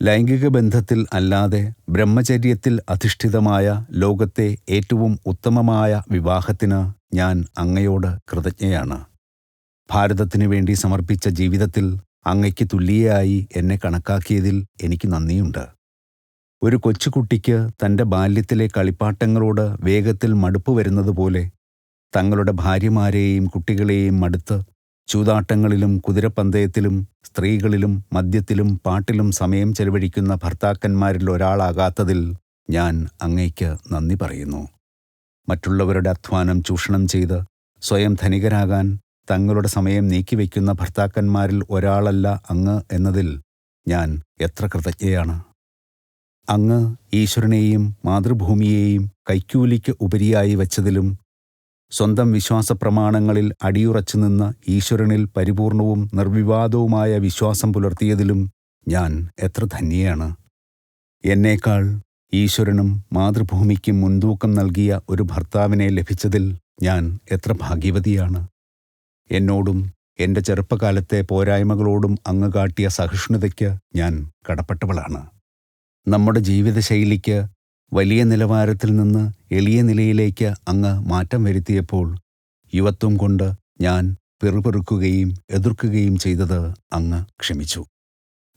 ലൈംഗിക ബന്ധത്തിൽ അല്ലാതെ ബ്രഹ്മചര്യത്തിൽ അധിഷ്ഠിതമായ ലോകത്തെ ഏറ്റവും ഉത്തമമായ വിവാഹത്തിന് ഞാൻ അങ്ങയോട് കൃതജ്ഞയാണ്. ഭാരതത്തിനു വേണ്ടി സമർപ്പിച്ച ജീവിതത്തിൽ അങ്ങയ്ക്ക് തുല്യയായി എന്നെ കണക്കാക്കിയതിൽ എനിക്ക് നന്ദിയുണ്ട്. ഒരു കൊച്ചുകുട്ടിക്ക് തൻ്റെ ബാല്യത്തിലെ കളിപ്പാട്ടങ്ങളോട് വേഗത്തിൽ മടുപ്പ് വരുന്നതുപോലെ തങ്ങളുടെ ഭാര്യമാരെയും കുട്ടികളെയും മടുത്ത് ചൂതാട്ടങ്ങളിലും കുതിരപ്പന്തയത്തിലും സ്ത്രീകളിലും മദ്യത്തിലും പാട്ടിലും സമയം ചെലവഴിക്കുന്ന ഭർത്താക്കന്മാരിൽ ഒരാളാകാത്തതിൽ ഞാൻ അങ്ങയ്ക്ക് നന്ദി പറയുന്നു. മറ്റുള്ളവരുടെ അധ്വാനം ചൂഷണം ചെയ്ത് സ്വയം ധനികരാകാൻ തങ്ങളുടെ സമയം നീക്കിവെക്കുന്ന ഭർത്താക്കന്മാരിൽ ഒരാളല്ല അങ്ങ് എന്നതിൽ ഞാൻ എത്ര കൃതജ്ഞയാണ്. അങ്ങ് ഈശ്വരനെയും മാതൃഭൂമിയെയും കൈക്കൂലിക്ക് ഉപരിയായി വച്ചതിലും സ്വന്തം വിശ്വാസപ്രമാണങ്ങളിൽ അടിയുറച്ചു നിന്ന് ഈശ്വരനിൽ പരിപൂർണവും നിർവിവാദവുമായ വിശ്വാസം പുലർത്തിയതിലും ഞാൻ എത്ര ധന്യയാണ്. എന്നേക്കാൾ ഈശ്വരനും മാതൃഭൂമിക്കും മുൻതൂക്കം നൽകിയ ഒരു ഭർത്താവിനെ ലഭിച്ചതിൽ ഞാൻ എത്ര ഭാഗ്യവതിയാണ്. എന്നോടും എൻ്റെ ചെറുപ്പകാലത്തെ പോരായ്മകളോടും അങ്ങ് കാട്ടിയ സഹിഷ്ണുതയ്ക്ക് ഞാൻ കടപ്പെട്ടവളാണ്. നമ്മുടെ ജീവിതശൈലിക്ക് വലിയ നിലവാരത്തിൽ നിന്ന് എളിയ നിലയിലേക്ക് അങ്ങ് മാറ്റം വരുത്തിയപ്പോൾ യുവത്വം കൊണ്ട് ഞാൻ പിറുപിറുക്കുകയും എതിർക്കുകയും ചെയ്തത് അങ്ങ് ക്ഷമിച്ചു.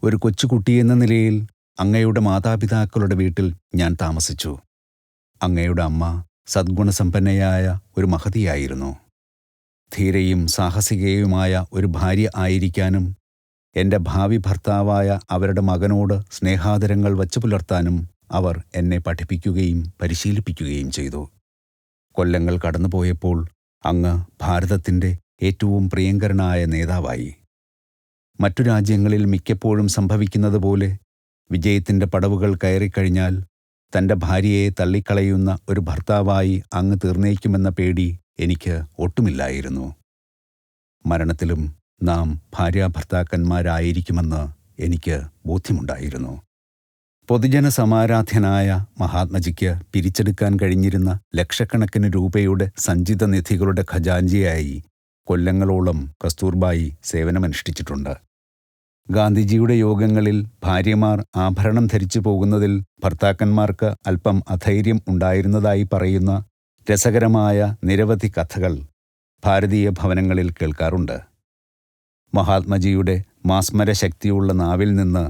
ഒരു കൊച്ചുകുട്ടിയെന്ന നിലയിൽ അങ്ങയുടെ മാതാപിതാക്കളുടെ വീട്ടിൽ ഞാൻ താമസിച്ചു. അങ്ങയുടെ അമ്മ സദ്ഗുണസമ്പന്നയായ ഒരു മഹതിയായിരുന്നു. ധീരയും സാഹസികയുമായ ഒരു ഭാര്യ ആയിരിക്കാനും എൻ്റെ ഭാവി ഭർത്താവായ അവരുടെ മകനോട് സ്നേഹാദരങ്ങൾ വച്ചു പുലർത്താനും അവർ എന്നെ പഠിപ്പിക്കുകയും പരിശീലിപ്പിക്കുകയും ചെയ്തു. കൊല്ലങ്ങൾ കടന്നുപോയപ്പോൾ അങ്ങ് ഭാരതത്തിൻ്റെ ഏറ്റവും പ്രിയങ്കരനായ നേതാവായി. മറ്റു രാജ്യങ്ങളിൽ മിക്കപ്പോഴും സംഭവിക്കുന്നത് പോലെ വിജയത്തിൻ്റെ പടവുകൾ കയറിക്കഴിഞ്ഞാൽ തൻ്റെ ഭാര്യയെ തള്ളിക്കളയുന്ന ഒരു ഭർത്താവായി അങ്ങ് തീർന്നേക്കുമെന്ന പേടി എനിക്ക് ഒട്ടുമില്ലായിരുന്നു. മരണത്തിലും നാം ഭാര്യാഭർത്താക്കന്മാരായിരിക്കുമെന്ന് എനിക്ക് ബോധ്യമുണ്ടായിരുന്നു. പൊതുജന സമാരാധ്യനായ മഹാത്മജിക്ക് പിരിച്ചെടുക്കാൻ കഴിഞ്ഞിരുന്ന ലക്ഷക്കണക്കിന് രൂപയുടെ സഞ്ചിത നിധികളുടെ ഖജാൻജിയായി കൊല്ലങ്ങളോളം കസ്തൂർബായി സേവനമനുഷ്ഠിച്ചിട്ടുണ്ട്. ഗാന്ധിജിയുടെ യോഗങ്ങളിൽ ഭാര്യമാർ ആഭരണം ധരിച്ചു പോകുന്നതിൽ ഭർത്താക്കന്മാർക്ക് അല്പം അധൈര്യം ഉണ്ടായിരുന്നതായി പറയുന്ന രസകരമായ നിരവധി കഥകൾ ഭാരതീയ ഭവനങ്ങളിൽ കേൾക്കാറുണ്ട്. മഹാത്മജിയുടെ മാസ്മരശക്തിയുള്ള നാവിൽ നിന്ന്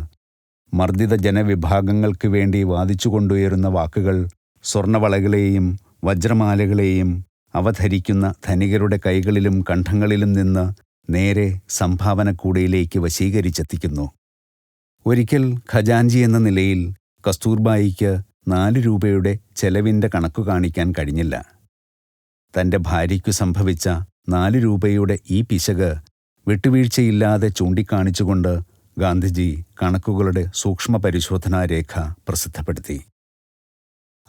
മർദ്ദിത ജനവിഭാഗങ്ങൾക്ക് വേണ്ടി വാദിച്ചുകൊണ്ടുയരുന്ന വാക്കുകൾ സ്വർണവളകളെയും വജ്രമാലകളെയും അവധരിക്കുന്ന ധനികരുടെ കൈകളിലും കണ്ഠങ്ങളിലും നിന്ന് നേരെ സംഭാവനക്കൂടയിലേക്ക് വശീകരിച്ചെത്തിക്കുന്നു. ഒരിക്കൽ ഖജാൻജി എന്ന നിലയിൽ കസ്തൂർബായിക്ക് 4 രൂപയുടെ ചെലവിൻ്റെ കണക്കു കാണിക്കാൻ കഴിഞ്ഞില്ല. തൻ്റെ ഭാര്യയ്ക്കു സംഭവിച്ച 4 രൂപയുടെ ഈ പിശക് വിട്ടുവീഴ്ചയില്ലാതെ ചൂണ്ടിക്കാണിച്ചുകൊണ്ട് ഗാന്ധിജി കണക്കുകളുടെ സൂക്ഷ്മ പരിശോധനാ രേഖ പ്രസിദ്ധപ്പെടുത്തി.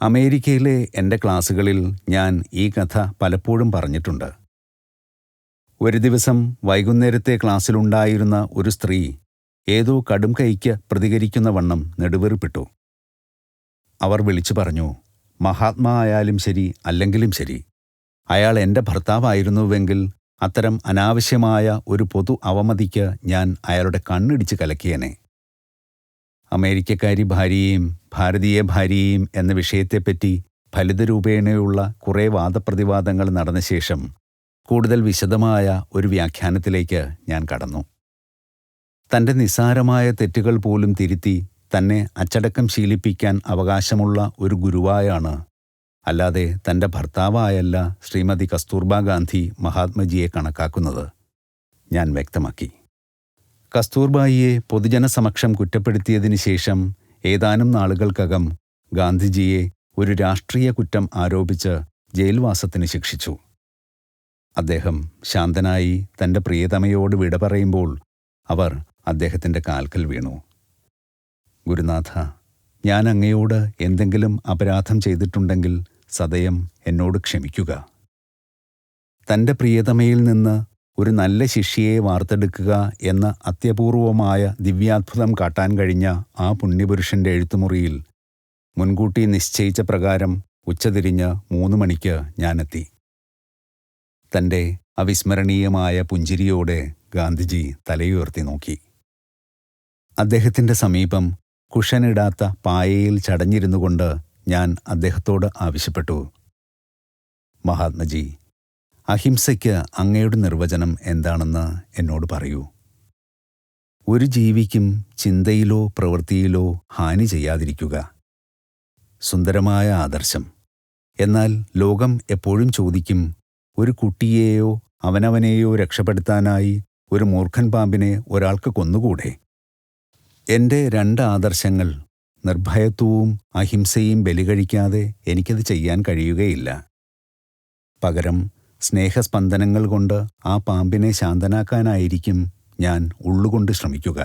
അമേരിക്കയിലെ എൻ്റെ ക്ലാസ്സുകളിൽ ഞാൻ ഈ കഥ പലപ്പോഴും പറഞ്ഞിട്ടുണ്ട്. ഒരു ദിവസം വൈകുന്നേരത്തെ ക്ലാസ്സിലുണ്ടായിരുന്ന ഒരു സ്ത്രീ ഏതോ കടും കൈക്ക് പ്രതികരിക്കുന്ന വണ്ണം നെടുവീർപ്പിട്ടു. അവർ വിളിച്ചു പറഞ്ഞു, മഹാത്മാ ആയാലും ശരി അല്ലെങ്കിലും ശരി, അയാൾ എൻ്റെ ഭർത്താവായിരുന്നുവെങ്കിൽ അത്തരം അനാവശ്യമായ ഒരു പൊതു അവമതിക്ക് ഞാൻ അയാളുടെ കണ്ണിടിച്ച് കലക്കിയനെ. അമേരിക്കക്കാരി ഭാര്യയെയും ഭാരതീയ ഭാര്യയെയും എന്ന വിഷയത്തെപ്പറ്റി ഫലിതരൂപേണയുള്ള കുറേ വാദപ്രതിവാദങ്ങൾ നടന്ന ശേഷം കൂടുതൽ വിശദമായ ഒരു വ്യാഖ്യാനത്തിലേക്ക് ഞാൻ കടന്നു. തൻ്റെ നിസ്സാരമായ തെറ്റുകൾ പോലും തിരുത്തി തന്നെ അച്ചടക്കം ശീലിപ്പിക്കാൻ അവകാശമുള്ള ഒരു ഗുരുവായാണ്, അല്ലാതെ തൻ്റെ ഭർത്താവായല്ല ശ്രീമതി കസ്തൂർബാ ഗാന്ധി മഹാത്മജിയെ കണക്കാക്കുന്നത് ഞാൻ വ്യക്തമാക്കി. കസ്തൂർബായിയെ പൊതുജനസമക്ഷം കുറ്റപ്പെടുത്തിയതിനു ശേഷം ഏതാനും നാളുകൾക്കകം ഗാന്ധിജിയെ ഒരു രാഷ്ട്രീയ കുറ്റം ആരോപിച്ച് ജയിൽവാസത്തിന് ശിക്ഷിച്ചു. അദ്ദേഹം ശാന്തനായി തൻ്റെ പ്രിയതമയോട് വിട പറയുമ്പോൾ അവർ അദ്ദേഹത്തിൻ്റെ കാൽക്കൽ വീണു. ഗുരുനാഥ, ഞാൻ അങ്ങയോട് എന്തെങ്കിലും അപരാധം ചെയ്തിട്ടുണ്ടെങ്കിൽ സദയം എന്നോട് ക്ഷമിക്കുക. തൻ്റെ പ്രിയതമയിൽ നിന്ന് ഒരു നല്ല ശിഷ്യയെ വാർത്തെടുക്കുക എന്ന അത്യപൂർവമായ ദിവ്യാത്ഭുതം കാട്ടാൻ കഴിഞ്ഞ ആ പുണ്യപുരുഷൻ്റെ എഴുത്തുമുറിയിൽ മുൻകൂട്ടി നിശ്ചയിച്ച പ്രകാരം ഉച്ചതിരിഞ്ഞ് 3 മണിക്ക് ഞാനെത്തി. തൻ്റെ അവിസ്മരണീയമായ പുഞ്ചിരിയോടെ ഗാന്ധിജി തലയുയർത്തി നോക്കി. അദ്ദേഹത്തിൻ്റെ സമീപം കുഷനിടാത്ത പായയിൽ ചടഞ്ഞിരുന്നു കൊണ്ട് ഞാൻ അദ്ദേഹത്തോട് ആവശ്യപ്പെട്ടു, മഹാത്മജി, അഹിംസയ്ക്ക് അങ്ങയുടെ നിർവചനം എന്താണെന്ന് എന്നോട് പറയൂ. ഒരു ജീവിക്കും ചിന്തയിലോ പ്രവൃത്തിയിലോ ഹാനി ചെയ്യാതിരിക്കുക. സുന്ദരമായ ആദർശം. എന്നാൽ ലോകം എപ്പോഴും ചോദിക്കും, ഒരു കുട്ടിയെയോ അവനവനെയോ രക്ഷപ്പെടുത്താനായി ഒരു മൂർഖൻ പാമ്പിനെ ഒരാൾക്ക് കൊന്നുകൂടെ? എൻ്റെ 2 ആദർശങ്ങൾ, നിർഭയത്വവും അഹിംസയും ബലികഴിക്കാതെ എനിക്കത് ചെയ്യാൻ കഴിയുകയില്ല. പകരം സ്നേഹസ്പന്ദനങ്ങൾ കൊണ്ട് ആ പാമ്പിനെ ശാന്തനാക്കാനായിരിക്കും ഞാൻ ഉള്ളുകൊണ്ട് ശ്രമിക്കുക.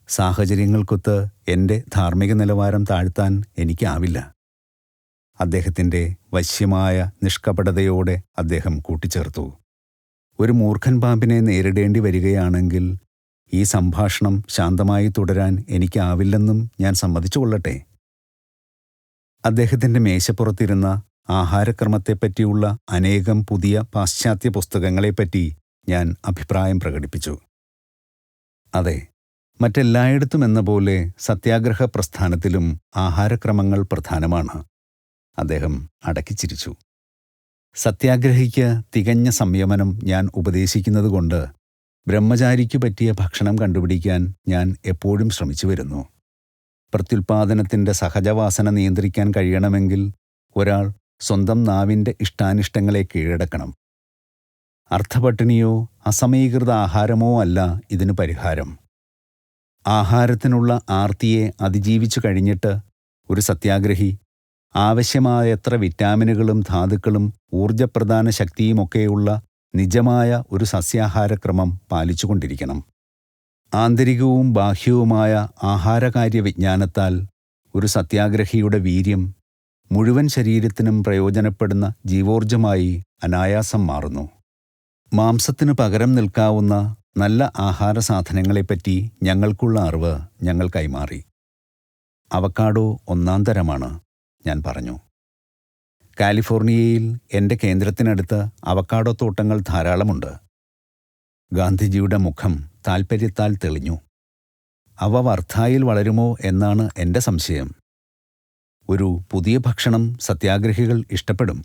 സാഹചര്യങ്ങൾക്കൊത്ത് എൻ്റെ ധാർമ്മിക നിലവാരം താഴ്ത്താൻ എനിക്കാവില്ല. അദ്ദേഹത്തിൻ്റെ വശ്യമായ നിഷ്കപടതയോടെ അദ്ദേഹം കൂട്ടിച്ചേർത്തു. ഒരു മൂർഖൻ പാമ്പിനെ നേരിടേണ്ടി വരികയാണെങ്കിൽ ഈ സംഭാഷണം ശാന്തമായി തുടരാൻ എനിക്കാവില്ലെന്നും ഞാൻ സമ്മതിച്ചു കൊള്ളട്ടെ. അദ്ദേഹത്തിൻ്റെ മേശപ്പുറത്തിരുന്ന ആഹാരക്രമത്തെപ്പറ്റിയുള്ള അനേകം പുതിയ പാശ്ചാത്യ പുസ്തകങ്ങളെപ്പറ്റി ഞാൻ അഭിപ്രായം പ്രകടിപ്പിച്ചു. അതെ, മറ്റെല്ലായിടത്തും എന്ന പോലെ സത്യാഗ്രഹ പ്രസ്ഥാനത്തിലും ആഹാരക്രമങ്ങൾ പ്രധാനമാണ്. അദ്ദേഹം അടക്കിച്ചിരിച്ചു. സത്യാഗ്രഹിക്ക് തികഞ്ഞ സംയമനം ഞാൻ ഉപദേശിക്കുന്നതുകൊണ്ട് ബ്രഹ്മചാരിക്കു പറ്റിയ ഭക്ഷണം കണ്ടുപിടിക്കാൻ ഞാൻ എപ്പോഴും ശ്രമിച്ചു വരുന്നു. പ്രത്യുൽപാദനത്തിൻ്റെ സഹജവാസന നിയന്ത്രിക്കാൻ കഴിയണമെങ്കിൽ ഒരാൾ സ്വന്തം നാവിൻ്റെ ഇഷ്ടാനിഷ്ടങ്ങളെ കീഴടക്കണം. അർത്ഥപട്ടിണിയോ അസമീകൃത ആഹാരമോ അല്ല ഇതിന് പരിഹാരം. ആഹാരത്തിനുള്ള ആർത്തിയെ അതിജീവിച്ചു കഴിഞ്ഞിട്ട് ഒരു സത്യാഗ്രഹി ആവശ്യമായത്ര വിറ്റാമിനുകളും ധാതുക്കളും ഊർജപ്രദാന ശക്തിയുമൊക്കെയുള്ള നിജമായ ഒരു സസ്യാഹാരക്രമം പാലിച്ചുകൊണ്ടിരിക്കണം. ആന്തരികവും ബാഹ്യവുമായ ആഹാരകാര്യ വിജ്ഞാനത്താൽ ഒരു സത്യാഗ്രഹിയുടെ വീര്യം മുഴുവൻ ശരീരത്തിനും പ്രയോജനപ്പെടുന്ന ജീവോർജമായി അനായാസം മാറുന്നു. മാംസത്തിനു പകരം നിൽക്കാവുന്ന നല്ല ആഹാര സാധനങ്ങളെപ്പറ്റി ഞങ്ങൾക്കുള്ള അറിവ് ഞങ്ങൾ കൈമാറി. അവക്കാഡോ ഒന്നാം തരമാണ്, ഞാൻ പറഞ്ഞു. കാലിഫോർണിയയിൽ എൻ്റെ കേന്ദ്രത്തിനടുത്ത് അവക്കാഡോ തോട്ടങ്ങൾ ധാരാളമുണ്ട്. ഗാന്ധിജിയുടെ മുഖം താൽപ്പര്യത്താൽ തെളിഞ്ഞു. അവ വർധായിൽ വളരുമോ എന്നാണ് എൻ്റെ സംശയം. ഒരു പുതിയ ഭക്ഷണം സത്യാഗ്രഹികൾ ഇഷ്ടപ്പെടും.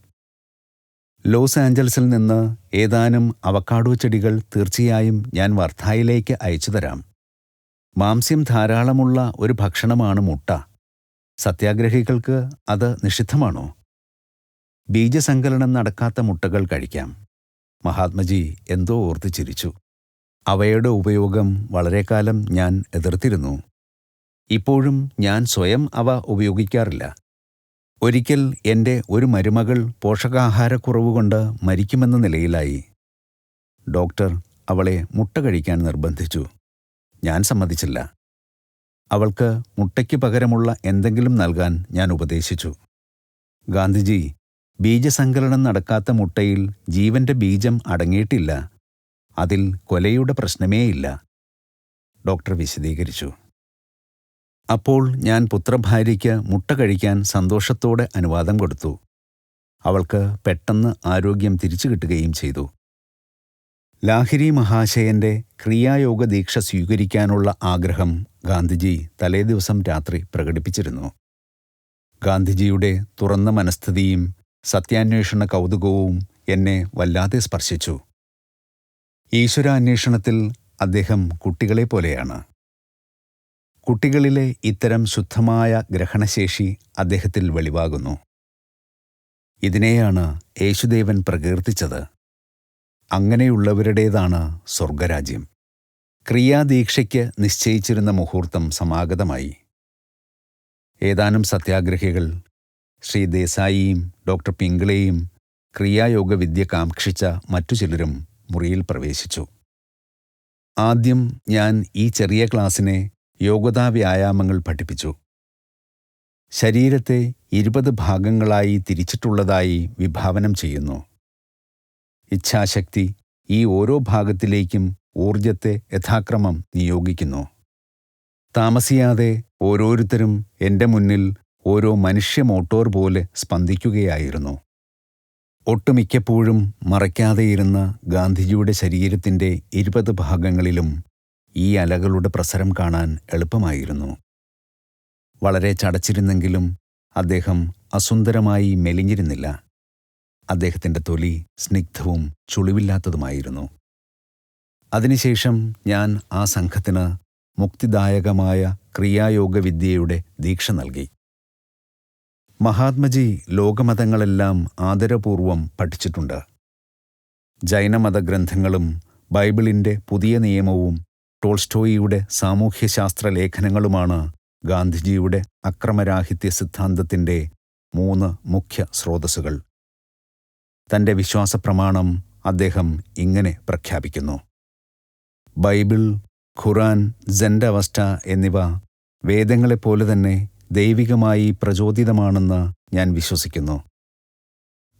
ലോസ് ആഞ്ചൽസിൽ നിന്ന് ഏതാനും അവക്കാഡോ ചെടികൾ തീർച്ചയായും ഞാൻ വർധായിലേക്ക് അയച്ചു തരാം. മാംസ്യം ധാരാളമുള്ള ഒരു ഭക്ഷണമാണ് മുട്ട. സത്യാഗ്രഹികൾക്ക് അത് നിഷിദ്ധമാണോ? ബീജസങ്കലനം നടക്കാത്ത മുട്ടകൾ കഴിക്കാം. മഹാത്മജി എന്തോ ഓർത്ത് ചിരിച്ചു. അവയുടെ ഉപയോഗം വളരെക്കാലം ഞാൻ എതിർത്തിരുന്നു. ഇപ്പോഴും ഞാൻ സ്വയം അവ ഉപയോഗിക്കാറില്ല. ഒരിക്കൽ എൻ്റെ ഒരു മരുമകൾ പോഷകാഹാരക്കുറവുകൊണ്ട് മരിക്കുമെന്ന നിലയിലായി. ഡോക്ടർ അവളെ മുട്ട കഴിക്കാൻ നിർബന്ധിച്ചു. ഞാൻ സമ്മതിച്ചില്ല. അവൾക്ക് മുട്ടയ്ക്ക് പകരമുള്ള എന്തെങ്കിലും നൽകാൻ ഞാൻ ഉപദേശിച്ചു. ഗാന്ധിജി, ബീജസങ്കലനം നടക്കാത്ത മുട്ടയിൽ ജീവന്റെ ബീജം അടങ്ങിയിട്ടില്ല. അതിൽ കൊലയുടെ പ്രശ്നമേയില്ല, ഡോക്ടർ വിശദീകരിച്ചു. അപ്പോൾ ഞാൻ പുത്രഭാര്യയ്ക്ക് മുട്ട കഴിക്കാൻ സന്തോഷത്തോടെ അനുവാദം കൊടുത്തു. അവൾക്ക് പെട്ടെന്ന് ആരോഗ്യം തിരിച്ചു കിട്ടുകയും ചെയ്തു. ലാഹിരി മഹാശയന്റെ ക്രിയായോഗ ദീക്ഷ സ്വീകരിക്കാനുള്ള ആഗ്രഹം ഗാന്ധിജി തലേദിവസം രാത്രി പ്രകടിപ്പിച്ചിരുന്നു. ഗാന്ധിജിയുടെ തുറന്ന മനസ്ഥിതിയും സത്യാന്വേഷണ കൗതുകവും എന്നെ വല്ലാതെ സ്പർശിച്ചു. ഈശ്വരാന്വേഷണത്തിൽ അദ്ദേഹം കുട്ടികളെ പോലെയാണ്. കുട്ടികളിലെ ഇത്തരം ശുദ്ധമായ ഗ്രഹണശേഷി അദ്ദേഹത്തിൽ വെളിവാകുന്നു. ഇതിനെയാണ് യേശുദേവൻ പ്രകീർത്തിച്ചത്. അങ്ങനെയുള്ളവരുടേതാണ് സ്വർഗരാജ്യം. ക്രിയാദീക്ഷയ്ക്ക് നിശ്ചയിച്ചിരുന്ന മുഹൂർത്തം സമാഗതമായി. ഏതാനും സത്യാഗ്രഹികൾ, ശ്രീ ദേശായിയും ഡോക്ടർ പിംഗ്ളെയും ക്രിയായോഗ വിദ്യ കാംക്ഷിച്ച മറ്റു ചിലരും മുറിയിൽ പ്രവേശിച്ചു. ആദ്യം ഞാൻ ഈ ചെറിയ ക്ലാസ്സിനെ യോഗതാ വ്യായാമങ്ങൾ പഠിപ്പിച്ചു. ശരീരത്തെ 20 ഭാഗങ്ങളായി തിരിച്ചിട്ടുള്ളതായി വിഭാവനം ചെയ്യുന്നു. ഇച്ഛാശക്തി ഈ ഓരോ ഭാഗത്തിലേക്കും ഊർജത്തെ യഥാക്രമം നിയോഗിക്കുന്നു. താമസിയാതെ ഓരോരുത്തരും എൻ്റെ മുന്നിൽ ഓരോ മനുഷ്യ മോട്ടോർ പോലെ സ്പന്ദിക്കുകയായിരുന്നു. ഒട്ടുമിക്കപ്പോഴും മറയ്ക്കാതെയിരുന്ന ഗാന്ധിജിയുടെ ശരീരത്തിൻ്റെ 20 ഭാഗങ്ങളിലും ഈ അലകളുടെ പ്രസരം കാണാൻ എളുപ്പമായിരുന്നു. വളരെ ചടച്ചിരുന്നെങ്കിലും അദ്ദേഹം അസുന്ദരമായി മെലിഞ്ഞിരുന്നില്ല. അദ്ദേഹത്തിൻ്റെ തൊലി സ്നിഗ്ധവും ചുളിവില്ലാത്തതുമായിരുന്നു. അതിനുശേഷം ഞാൻ ആ സംഘത്തിന് മുക്തിദായകമായ ക്രിയായോഗവിദ്യയുടെ ദീക്ഷ നൽകി. മഹാത്മജി ലോകമതങ്ങളെല്ലാം ആദരപൂർവം പഠിച്ചിട്ടുണ്ട്. ജൈനമതഗ്രന്ഥങ്ങളും ബൈബിളിൻ്റെ പുതിയ നിയമവും ടോൾസ്റ്റോയിയുടെ സാമൂഹ്യശാസ്ത്ര ലേഖനങ്ങളുമാണ് ഗാന്ധിജിയുടെ അക്രമരാഹിത്യ സിദ്ധാന്തത്തിൻ്റെ 3 മുഖ്യ സ്രോതസ്സുകൾ. തൻ്റെ വിശ്വാസപ്രമാണം അദ്ദേഹം ഇങ്ങനെ പ്രഖ്യാപിക്കുന്നു: ബൈബിൾ, ഖുറാൻ, സെൻഡവസ്റ്റ എന്നിവ വേദങ്ങളെപ്പോലെ തന്നെ ദൈവികമായി പ്രചോദിതമാണെന്ന് ഞാൻ വിശ്വസിക്കുന്നു.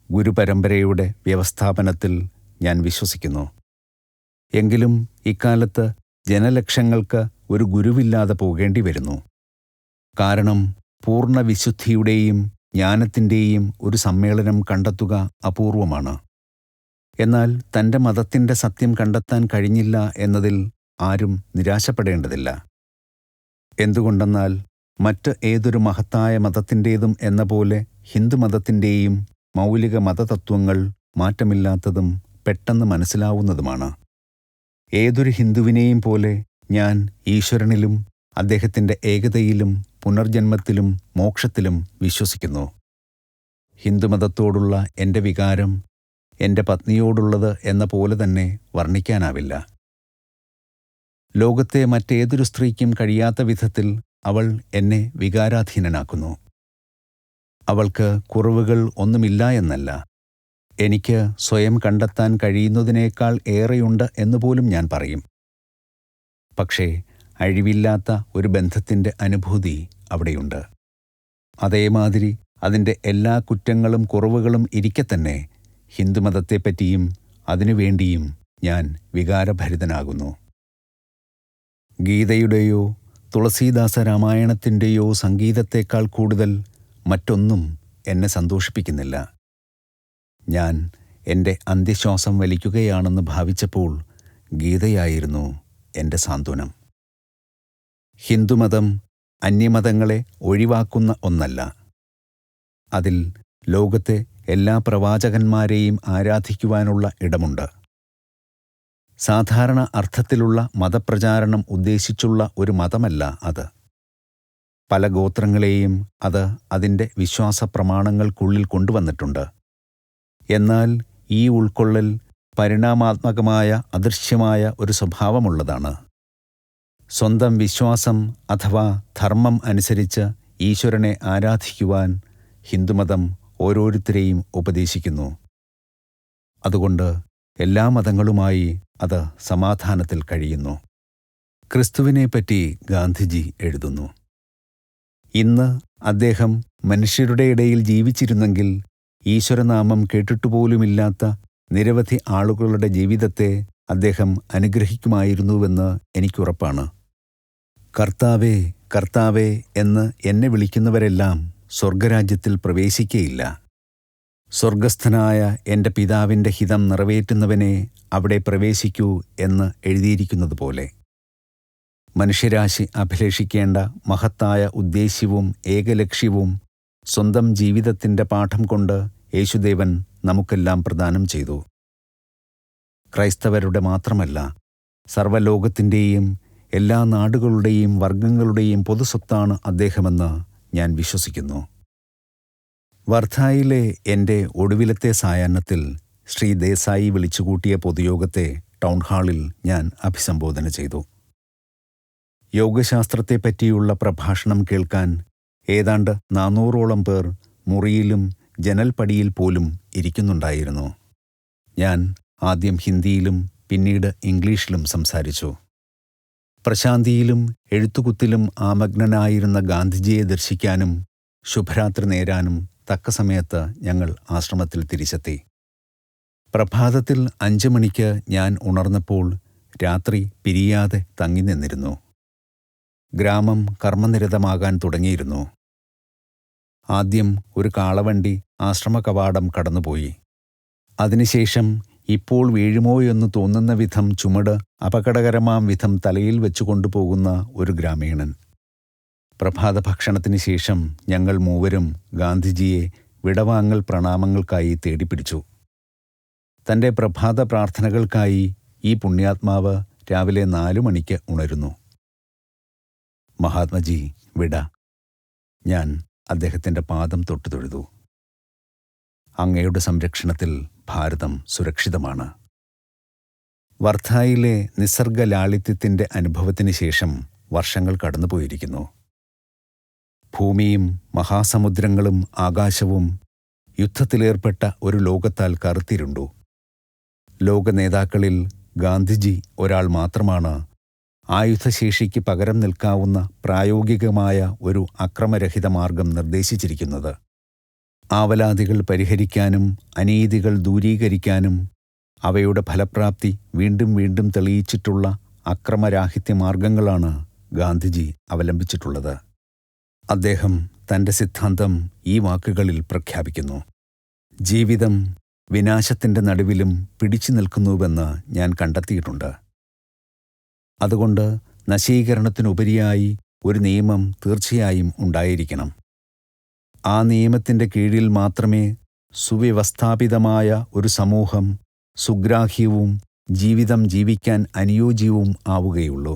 ഗുരുപരമ്പരയുടെ വ്യവസ്ഥാപനത്തിൽ ഞാൻ വിശ്വസിക്കുന്നു. എങ്കിലും ഇക്കാലത്ത് ജനലക്ഷങ്ങൾക്ക് ഒരു ഗുരുവില്ലാതെ പോകേണ്ടി വരുന്നു. കാരണം പൂർണ്ണ വിശുദ്ധിയുടെയും ജ്ഞാനത്തിൻ്റെയും ഒരു സമ്മേളനം കണ്ടെത്തുക അപൂർവമാണ്. എന്നാൽ തൻ്റെ മതത്തിൻ്റെ സത്യം കണ്ടെത്താൻ കഴിഞ്ഞില്ല എന്നതിൽ ആരും നിരാശപ്പെടേണ്ടതില്ല. എന്തുകൊണ്ടെന്നാൽ മറ്റ് ഏതൊരു മഹത്തായ മതത്തിൻ്റേതും എന്ന പോലെ ഹിന്ദുമതത്തിൻ്റെയും മൗലിക മതതത്വങ്ങൾ മാറ്റമില്ലാത്തതും പെട്ടെന്ന് മനസ്സിലാവുന്നതുമാണ്. ഏതൊരു ഹിന്ദുവിനെയും പോലെ ഞാൻ ഈശ്വരനിലും അദ്ദേഹത്തിൻ്റെ ഏകതയിലും പുനർജന്മത്തിലും മോക്ഷത്തിലും വിശ്വസിക്കുന്നു. ഹിന്ദുമതത്തോടുള്ള എൻ്റെ വികാരം എൻ്റെ പത്നിയോടുള്ളത് എന്ന പോലെ തന്നെ വർണ്ണിക്കാനാവില്ല. ലോകത്തെ മറ്റേതൊരു സ്ത്രീക്കും കഴിയാത്ത വിധത്തിൽ അവൾ എന്നെ വികാരാധീനനാക്കുന്നു. അവൾക്ക് കുറവുകൾ ഒന്നുമില്ല എന്നല്ല, എനിക്ക് സ്വയം കണ്ടെത്താൻ കഴിയുന്നതിനേക്കാൾ ഏറെയുണ്ട് എന്നുപോലും ഞാൻ പറയും. പക്ഷേ അഴിവില്ലാത്ത ഒരു ബന്ധത്തിൻ്റെ അനുഭൂതി അവിടെയുണ്ട്. അതേമാതിരി അതിൻ്റെ എല്ലാ കുറ്റങ്ങളും കുറവുകളും ഇരിക്കെ തന്നെ ഹിന്ദുമതത്തെപ്പറ്റിയും അതിനുവേണ്ടിയും ഞാൻ വികാരഭരിതനാകുന്നു. ഗീതയുടെയോ തുളസീദാസ രാമായണത്തിൻ്റെയോ സംഗീതത്തേക്കാൾ കൂടുതൽ മറ്റൊന്നും എന്നെ സന്തോഷിപ്പിക്കുന്നില്ല. ഞാൻ എൻ്റെ അന്ത്യശ്വാസം വലിക്കുകയാണെന്ന് ഭാവിച്ചപ്പോൾ ഗീതയായിരുന്നു എൻ്റെ സാന്ത്വനം. ഹിന്ദുമതം അന്യമതങ്ങളെ ഒഴിവാക്കുന്ന ഒന്നല്ല. അതിൽ ലോകത്തെ എല്ലാ പ്രവാചകന്മാരെയും ആരാധിക്കുവാനുള്ള ഇടമുണ്ട്. സാധാരണ അർത്ഥത്തിലുള്ള മതപ്രചാരണം ഉദ്ദേശിച്ചുള്ള ഒരു മതമല്ല അത്. പല ഗോത്രങ്ങളെയും അത് അതിൻ്റെ വിശ്വാസ പ്രമാണങ്ങൾക്കുള്ളിൽ കൊണ്ടുവന്നിട്ടുണ്ട്. എന്നാൽ ഈ ഉൾക്കൊള്ളൽ പരിണാമാത്മകമായ അദൃശ്യമായ ഒരു സ്വഭാവമുള്ളതാണ്. സ്വന്തം വിശ്വാസം അഥവാ ധർമ്മം അനുസരിച്ച് ഈശ്വരനെ ആരാധിക്കുവാൻ ഹിന്ദുമതം ഓരോരുത്തരെയും ഉപദേശിക്കുന്നു. അതുകൊണ്ട് എല്ലാ മതങ്ങളുമായി അത് സമാധാനത്തിൽ കഴിയുന്നു. ക്രിസ്തുവിനെപ്പറ്റി ഗാന്ധിജി എഴുതുന്നു: ഇന്ന് അദ്ദേഹം മനുഷ്യരുടെ ഇടയിൽ ജീവിച്ചിരുന്നെങ്കിൽ ഈശ്വരനാമം കേട്ടിട്ടുപോലുമില്ലാത്ത നിരവധി ആളുകളുടെ ജീവിതത്തെ അദ്ദേഹം അനുഗ്രഹിക്കുമായിരുന്നുവെന്ന് എനിക്കുറപ്പാണ്. കർത്താവേ, കർത്താവേ എന്ന് എന്നെ വിളിക്കുന്നവരെല്ലാം സ്വർഗരാജ്യത്തിൽ പ്രവേശിക്കയില്ല. സ്വർഗസ്ഥനായ എൻ്റെ പിതാവിൻ്റെ ഹിതം നിറവേറ്റുന്നവനെ അവിടെ പ്രവേശിക്കൂ എന്ന് എഴുതിയിരിക്കുന്നതുപോലെ മനുഷ്യരാശി അഭിലഷിക്കേണ്ട മഹത്തായ ഉദ്ദേശ്യവും ഏകലക്ഷ്യവും സ്വന്തം ജീവിതത്തിൻ്റെ പാഠം കൊണ്ട് യേശുദേവൻ നമുക്കെല്ലാം പ്രദാനം ചെയ്തു. ക്രൈസ്തവരുടെ മാത്രമല്ല, സർവ്വലോകത്തിൻ്റെയും എല്ലാ നാടുകളുടെയും വർഗങ്ങളുടെയും പൊതുസ്വത്താണ് അദ്ദേഹമെന്ന് ഞാൻ വിശ്വസിക്കുന്നു. വർധായിലെ എൻ്റെ ഒടുവിലത്തെ സായാഹ്നത്തിൽ ശ്രീ ദേശായി വിളിച്ചുകൂട്ടിയ പൊതുയോഗത്തെ ടൗൺ ഹാളിൽ ഞാൻ അഭിസംബോധന ചെയ്തു. യോഗശാസ്ത്രത്തെപ്പറ്റിയുള്ള പ്രഭാഷണം കേൾക്കാൻ ഏതാണ്ട് 400ഓളം പേർ മുറിയിലും ജനൽപ്പടിയിൽ പോലും ഇരിക്കുന്നുണ്ടായിരുന്നു. ഞാൻ ആദ്യം ഹിന്ദിയിലും പിന്നീട് ഇംഗ്ലീഷിലും സംസാരിച്ചു. പ്രശാന്തിയിലും എഴുത്തുകുത്തിലും ആമഗ്നനായിരുന്ന ഗാന്ധിജിയെ ദർശിക്കാനും ശുഭരാത്രി നേരാനും തക്ക സമയത്ത് ഞങ്ങൾ ആശ്രമത്തിൽ തിരിച്ചെത്തി. പ്രഭാതത്തിൽ 5 മണിക്ക് ഞാൻ ഉണർന്നപ്പോൾ രാത്രി പിരിയാതെ തങ്ങി നിന്നിരുന്നു. ഗ്രാമം കർമ്മനിരതമാകാൻ തുടങ്ങിയിരുന്നു. ആദ്യം ഒരു കാളവണ്ടി ആശ്രമ കവാടം കടന്നുപോയി. അതിനുശേഷം ഇപ്പോൾ വീഴുമോയെന്ന് തോന്നുന്ന വിധം ചുമട് അപകടകരമാം വിധം തലയിൽ വെച്ചു കൊണ്ടുപോകുന്ന ഒരു ഗ്രാമീണൻ. പ്രഭാത ഭക്ഷണത്തിന് ശേഷം ഞങ്ങൾ മൂവരും ഗാന്ധിജിയെ വിടവാങ്ങൽ പ്രണാമങ്ങൾക്കായി തേടിപ്പിടിച്ചു. തൻ്റെ പ്രഭാത പ്രാർത്ഥനകൾക്കായി ഈ പുണ്യാത്മാവ് രാവിലെ 4 മണിക്ക് ഉണരുന്നു. മഹാത്മജി, വിട. ഞാൻ അദ്ദേഹത്തിൻ്റെ പാദം തൊട്ടു തൊഴുതു. അങ്ങയുടെ സംരക്ഷണത്തിൽ ഭാരതം സുരക്ഷിതമാണ്. വർധായിലെ നിസർഗ ലാളിത്യത്തിൻ്റെ അനുഭവത്തിന് ശേഷം വർഷങ്ങൾ കടന്നുപോയിരിക്കുന്നു. ഭൂമിയും മഹാസമുദ്രങ്ങളും ആകാശവും യുദ്ധത്തിലേർപ്പെട്ട ഒരു ലോകത്താൽ കറുത്തിരുണ്ടു. ലോക നേതാക്കളിൽ ഗാന്ധിജി ഒരാൾ മാത്രമാണ് ആയുധശേഷിക്ക് പകരം നിൽക്കാവുന്ന പ്രായോഗികമായ ഒരു അക്രമരഹിത മാർഗം നിർദ്ദേശിച്ചിരിക്കുന്നത്. ആവലാതികൾ പരിഹരിക്കാനും അനീതികൾ ദൂരീകരിക്കാനും അവയുടെ ഫലപ്രാപ്തി വീണ്ടും വീണ്ടും തെളിയിച്ചിട്ടുള്ള അക്രമരാഹിത്യ മാർഗങ്ങളാണ് ഗാന്ധിജി അവലംബിച്ചിട്ടുള്ളത്. അദ്ദേഹം തൻ്റെ സിദ്ധാന്തം ഈ വാക്കുകളിൽ പ്രഖ്യാപിക്കുന്നു: ജീവിതം വിനാശത്തിൻ്റെ നടുവിലും പിടിച്ചു നിൽക്കുന്നുവെന്ന് ഞാൻ കണ്ടെത്തിയിട്ടുണ്ട്. അതുകൊണ്ട് നശീകരണത്തിനുപരിയായി ഒരു നിയമം തീർച്ചയായും ഉണ്ടായിരിക്കണം. ആ നിയമത്തിൻ്റെ കീഴിൽ മാത്രമേ സുവ്യവസ്ഥാപിതമായ ഒരു സമൂഹം സുഗ്രാഹ്യവും ജീവിതം ജീവിക്കാൻ അനുയോജ്യവും ആവുകയുള്ളൂ.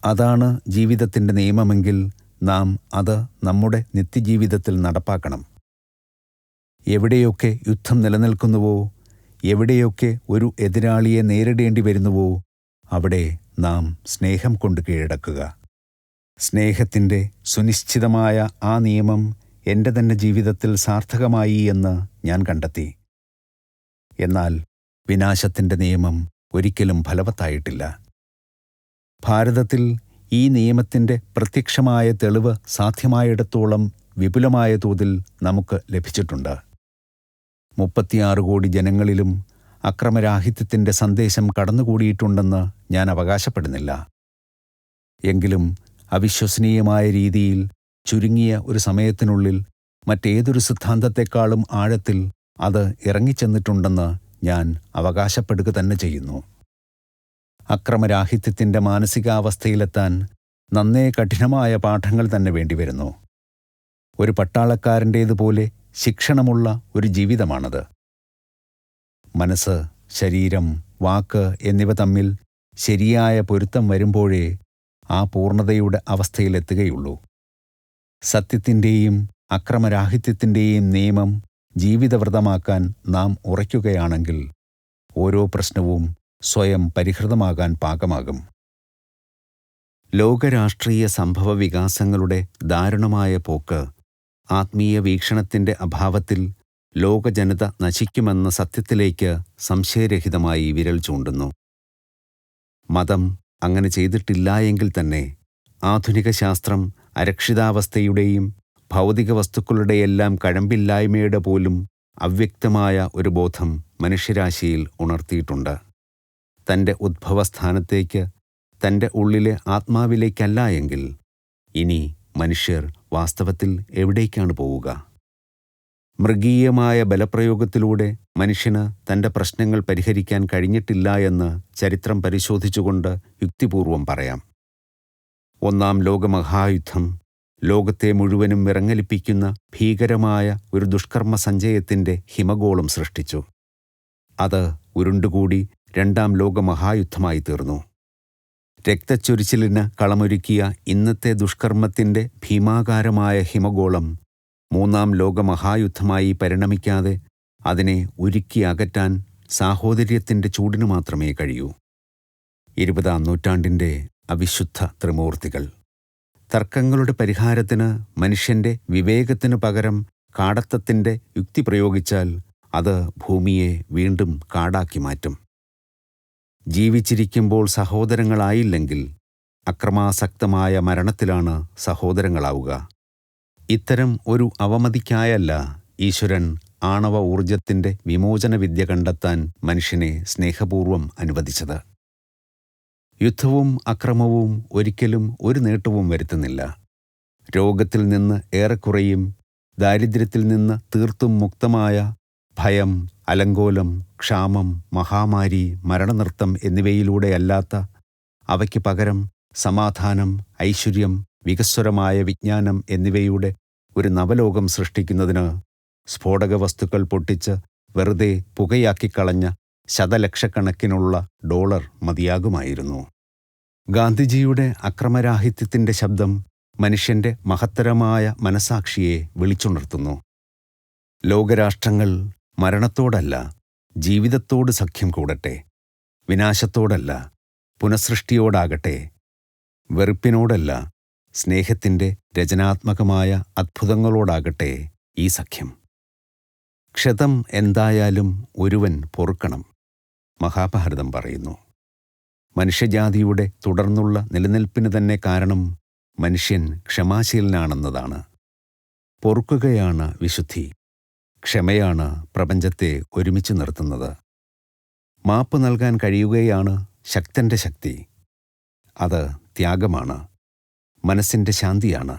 അതാണ് ജീവിതത്തിൻ്റെ നിയമമെങ്കിൽ നാം അത് നമ്മുടെ നിത്യജീവിതത്തിൽ നടപ്പാക്കണം. എവിടെയൊക്കെ യുദ്ധം നിലനിൽക്കുന്നുവോ, എവിടെയൊക്കെ ഒരു എതിരാളിയെ നേരിടേണ്ടി വരുന്നുവോ, അവിടെ നാം സ്നേഹം കൊണ്ട് കീഴടക്കുക. സ്നേഹത്തിൻ്റെ സുനിശ്ചിതമായ ആ നിയമം എൻ്റെ തന്നെ ജീവിതത്തിൽ സാർത്ഥകമായി എന്ന് ഞാൻ കണ്ടെത്തി. എന്നാൽ വിനാശത്തിൻ്റെ നിയമം ഒരിക്കലും ഫലവത്തായിട്ടില്ല. ഭാരതത്തിൽ ഈ നിയമത്തിൻ്റെ പ്രത്യക്ഷമായ തെളിവ് സാധ്യമായിടത്തോളം വിപുലമായ തോതിൽ നമുക്ക് ലഭിച്ചിട്ടുണ്ട്. 36 കോടി ജനങ്ങളിലും അക്രമരാഹിത്യത്തിൻ്റെ സന്ദേശം കടന്നുകൂടിയിട്ടുണ്ടെന്ന് ഞാൻ അവകാശപ്പെടുന്നില്ല. എങ്കിലും അവിശ്വസനീയമായ രീതിയിൽ ചുരുങ്ങിയ ഒരു സമയത്തിനുള്ളിൽ മറ്റേതൊരു സിദ്ധാന്തത്തെക്കാളും ആഴത്തിൽ അത് ഇറങ്ങിച്ചെന്നിട്ടുണ്ടെന്ന് ഞാൻ അവകാശപ്പെടുക തന്നെ ചെയ്യുന്നു. അക്രമരാഹിത്യത്തിൻ്റെ മാനസികാവസ്ഥയിലെത്താൻ നന്നേ കഠിനമായ പാഠങ്ങൾ തന്നെ വേണ്ടിവരുന്നു. ഒരു പട്ടാളക്കാരൻ്റേതുപോലെ ശിക്ഷണമുള്ള ഒരു ജീവിതമാണത്. മനസ്സ്, ശരീരം, വാക്ക് എന്നിവ തമ്മിൽ ശരിയായ പൊരുത്തം വരുമ്പോഴേ ആ പൂർണ്ണതയുടെ അവസ്ഥയിലെത്തുകയുള്ളൂ. സത്യത്തിൻ്റെയും അക്രമരാഹിത്യത്തിൻ്റെയും നിയമം ജീവിതവ്രതമാക്കാൻ നാം ഉറയ്ക്കുകയാണെങ്കിൽ ഓരോ പ്രശ്നവും സ്വയം പരിഹൃതമാകാൻ പാകമാകും. ലോകരാഷ്ട്രീയ സംഭവ വികാസങ്ങളുടെ ദാരുണമായ പോക്ക് ആത്മീയ വീക്ഷണത്തിൻ്റെ അഭാവത്തിൽ ലോകജനത നശിക്കുമെന്ന സത്യത്തിലേക്ക് സംശയരഹിതമായി വിരൽ ചൂണ്ടുന്നു. മതം അങ്ങനെ ചെയ്തിട്ടില്ലായെങ്കിൽ തന്നെ ആധുനിക ശാസ്ത്രം അരക്ഷിതാവസ്ഥയുടെയും ഭൗതിക വസ്തുക്കളുടെയെല്ലാം കഴമ്പില്ലായ്മയുടെ പോലും അവ്യക്തമായ ഒരു ബോധം മനുഷ്യരാശിയിൽ ഉണർത്തിയിട്ടുണ്ട്. തൻ്റെ ഉദ്ഭവസ്ഥാനത്തേക്ക്, തൻ്റെ ഉള്ളിലെ ആത്മാവിലേക്കല്ല എങ്കിൽ ഇനി മനുഷ്യർ വാസ്തവത്തിൽ എവിടേക്കാണ് പോവുക? മൃഗീയമായ ബലപ്രയോഗത്തിലൂടെ മനുഷ്യന് തൻ്റെ പ്രശ്നങ്ങൾ പരിഹരിക്കാൻ കഴിഞ്ഞിട്ടില്ല എന്ന് ചരിത്രം പരിശോധിച്ചുകൊണ്ട് യുക്തിപൂർവം പറയാം. 1-ാം ലോകമഹായുദ്ധം ലോകത്തെ മുഴുവനും വിറങ്ങലിപ്പിക്കുന്ന ഭീകരമായ ഒരു ദുഷ്കർമ്മ സഞ്ചയത്തിൻ്റെ ഹിമഗോളം സൃഷ്ടിച്ചു. അത് ഉരുണ്ടുകൂടി 2-ാം ലോകമഹായുദ്ധമായി തീർന്നു. രക്തച്ചൊരിച്ചിലിന് കളമൊരുക്കിയ ഇന്നത്തെ ദുഷ്കർമ്മത്തിൻ്റെ ഭീമാകാരമായ ഹിമഗോളം 3-ാം ലോകമഹായുദ്ധമായി പരിണമിക്കാതെ അതിനെ ഉരുക്കി അകറ്റാൻ സാഹോദര്യത്തിൻ്റെ ചൂടിനു മാത്രമേ കഴിയൂ. 20-ാം നൂറ്റാണ്ടിൻ്റെ അവിശുദ്ധ ത്രിമൂർത്തികൾ. തർക്കങ്ങളുടെ പരിഹാരത്തിന് മനുഷ്യൻ്റെ വിവേകത്തിനു പകരം കാടത്തത്തിൻ്റെ യുക്തി പ്രയോഗിച്ചാൽ അത് ഭൂമിയെ വീണ്ടും കാടാക്കി മാറ്റും. ജീവിച്ചിരിക്കുമ്പോൾ സഹോദരങ്ങളായില്ലെങ്കിൽ അക്രമാസക്തമായ മരണത്തിലാണ് സഹോദരങ്ങളാവുക. ഇത്തരം ഒരു അവമതിക്കായല്ല ഈശ്വരൻ ആണവ ഊർജത്തിൻ്റെ വിമോചന വിദ്യ കണ്ടെത്താൻ മനുഷ്യനെ സ്നേഹപൂർവം അനുവദിച്ചത്. യുദ്ധവും അക്രമവും ഒരിക്കലും ഒരു നേട്ടവും വരുത്തുന്നില്ല. രോഗത്തിൽ നിന്ന് ഏറെക്കുറയും ദാരിദ്ര്യത്തിൽ നിന്ന് തീർത്തും മുക്തമായ ഭയം, അലങ്കോലം, ക്ഷാമം, മഹാമാരി, മരണനൃത്തം എന്നിവയിലൂടെയല്ലാത്ത അവയ്ക്ക് പകരം സമാധാനം, ഐശ്വര്യം, വികസ്വരമായ വിജ്ഞാനം എന്നിവയുടെ ഒരു നവലോകം സൃഷ്ടിക്കുന്നതിന് സ്ഫോടക വസ്തുക്കൾ പൊട്ടിച്ച് വെറുതെ പുകയാക്കിക്കളഞ്ഞ ശതലക്ഷക്കണക്കിനുള്ള ഡോളർ മതിയാകുമായിരുന്നു. ഗാന്ധിജിയുടെ അക്രമരാഹിത്യത്തിൻ്റെ ശബ്ദം മനുഷ്യൻ്റെ മഹത്തരമായ മനസാക്ഷിയെ വിളിച്ചുണർത്തുന്നു. ലോകരാഷ്ട്രങ്ങൾ മരണത്തോടല്ല, ജീവിതത്തോട് സഖ്യം കൂടട്ടെ. വിനാശത്തോടല്ല, പുനഃസൃഷ്ടിയോടാകട്ടെ. വെറുപ്പിനോടല്ല, സ്നേഹത്തിൻ്റെ രചനാത്മകമായ അത്ഭുതങ്ങളോടാകട്ടെ ഈ സഖ്യം. ക്ഷതം എന്തായാലും ഒരുവൻ പൊറുക്കണം, മഹാഭാരതം പറയുന്നു. മനുഷ്യജാതിയുടെ തുടർന്നുള്ള നിലനിൽപ്പിന് തന്നെ കാരണം മനുഷ്യൻ ക്ഷമാശീലനാണെന്നതാണ്. പൊറുക്കുകയാണ് വിശുദ്ധി. ക്ഷമയാണ് പ്രപഞ്ചത്തെ ഒരുമിച്ച് നിർത്തുന്നത്. മാപ്പ് നൽകാൻ കഴിയുകയാണ് ശക്തൻ്റെ ശക്തി. അത് ത്യാഗമാണ്, മനസ്സിൻ്റെ ശാന്തിയാണ്.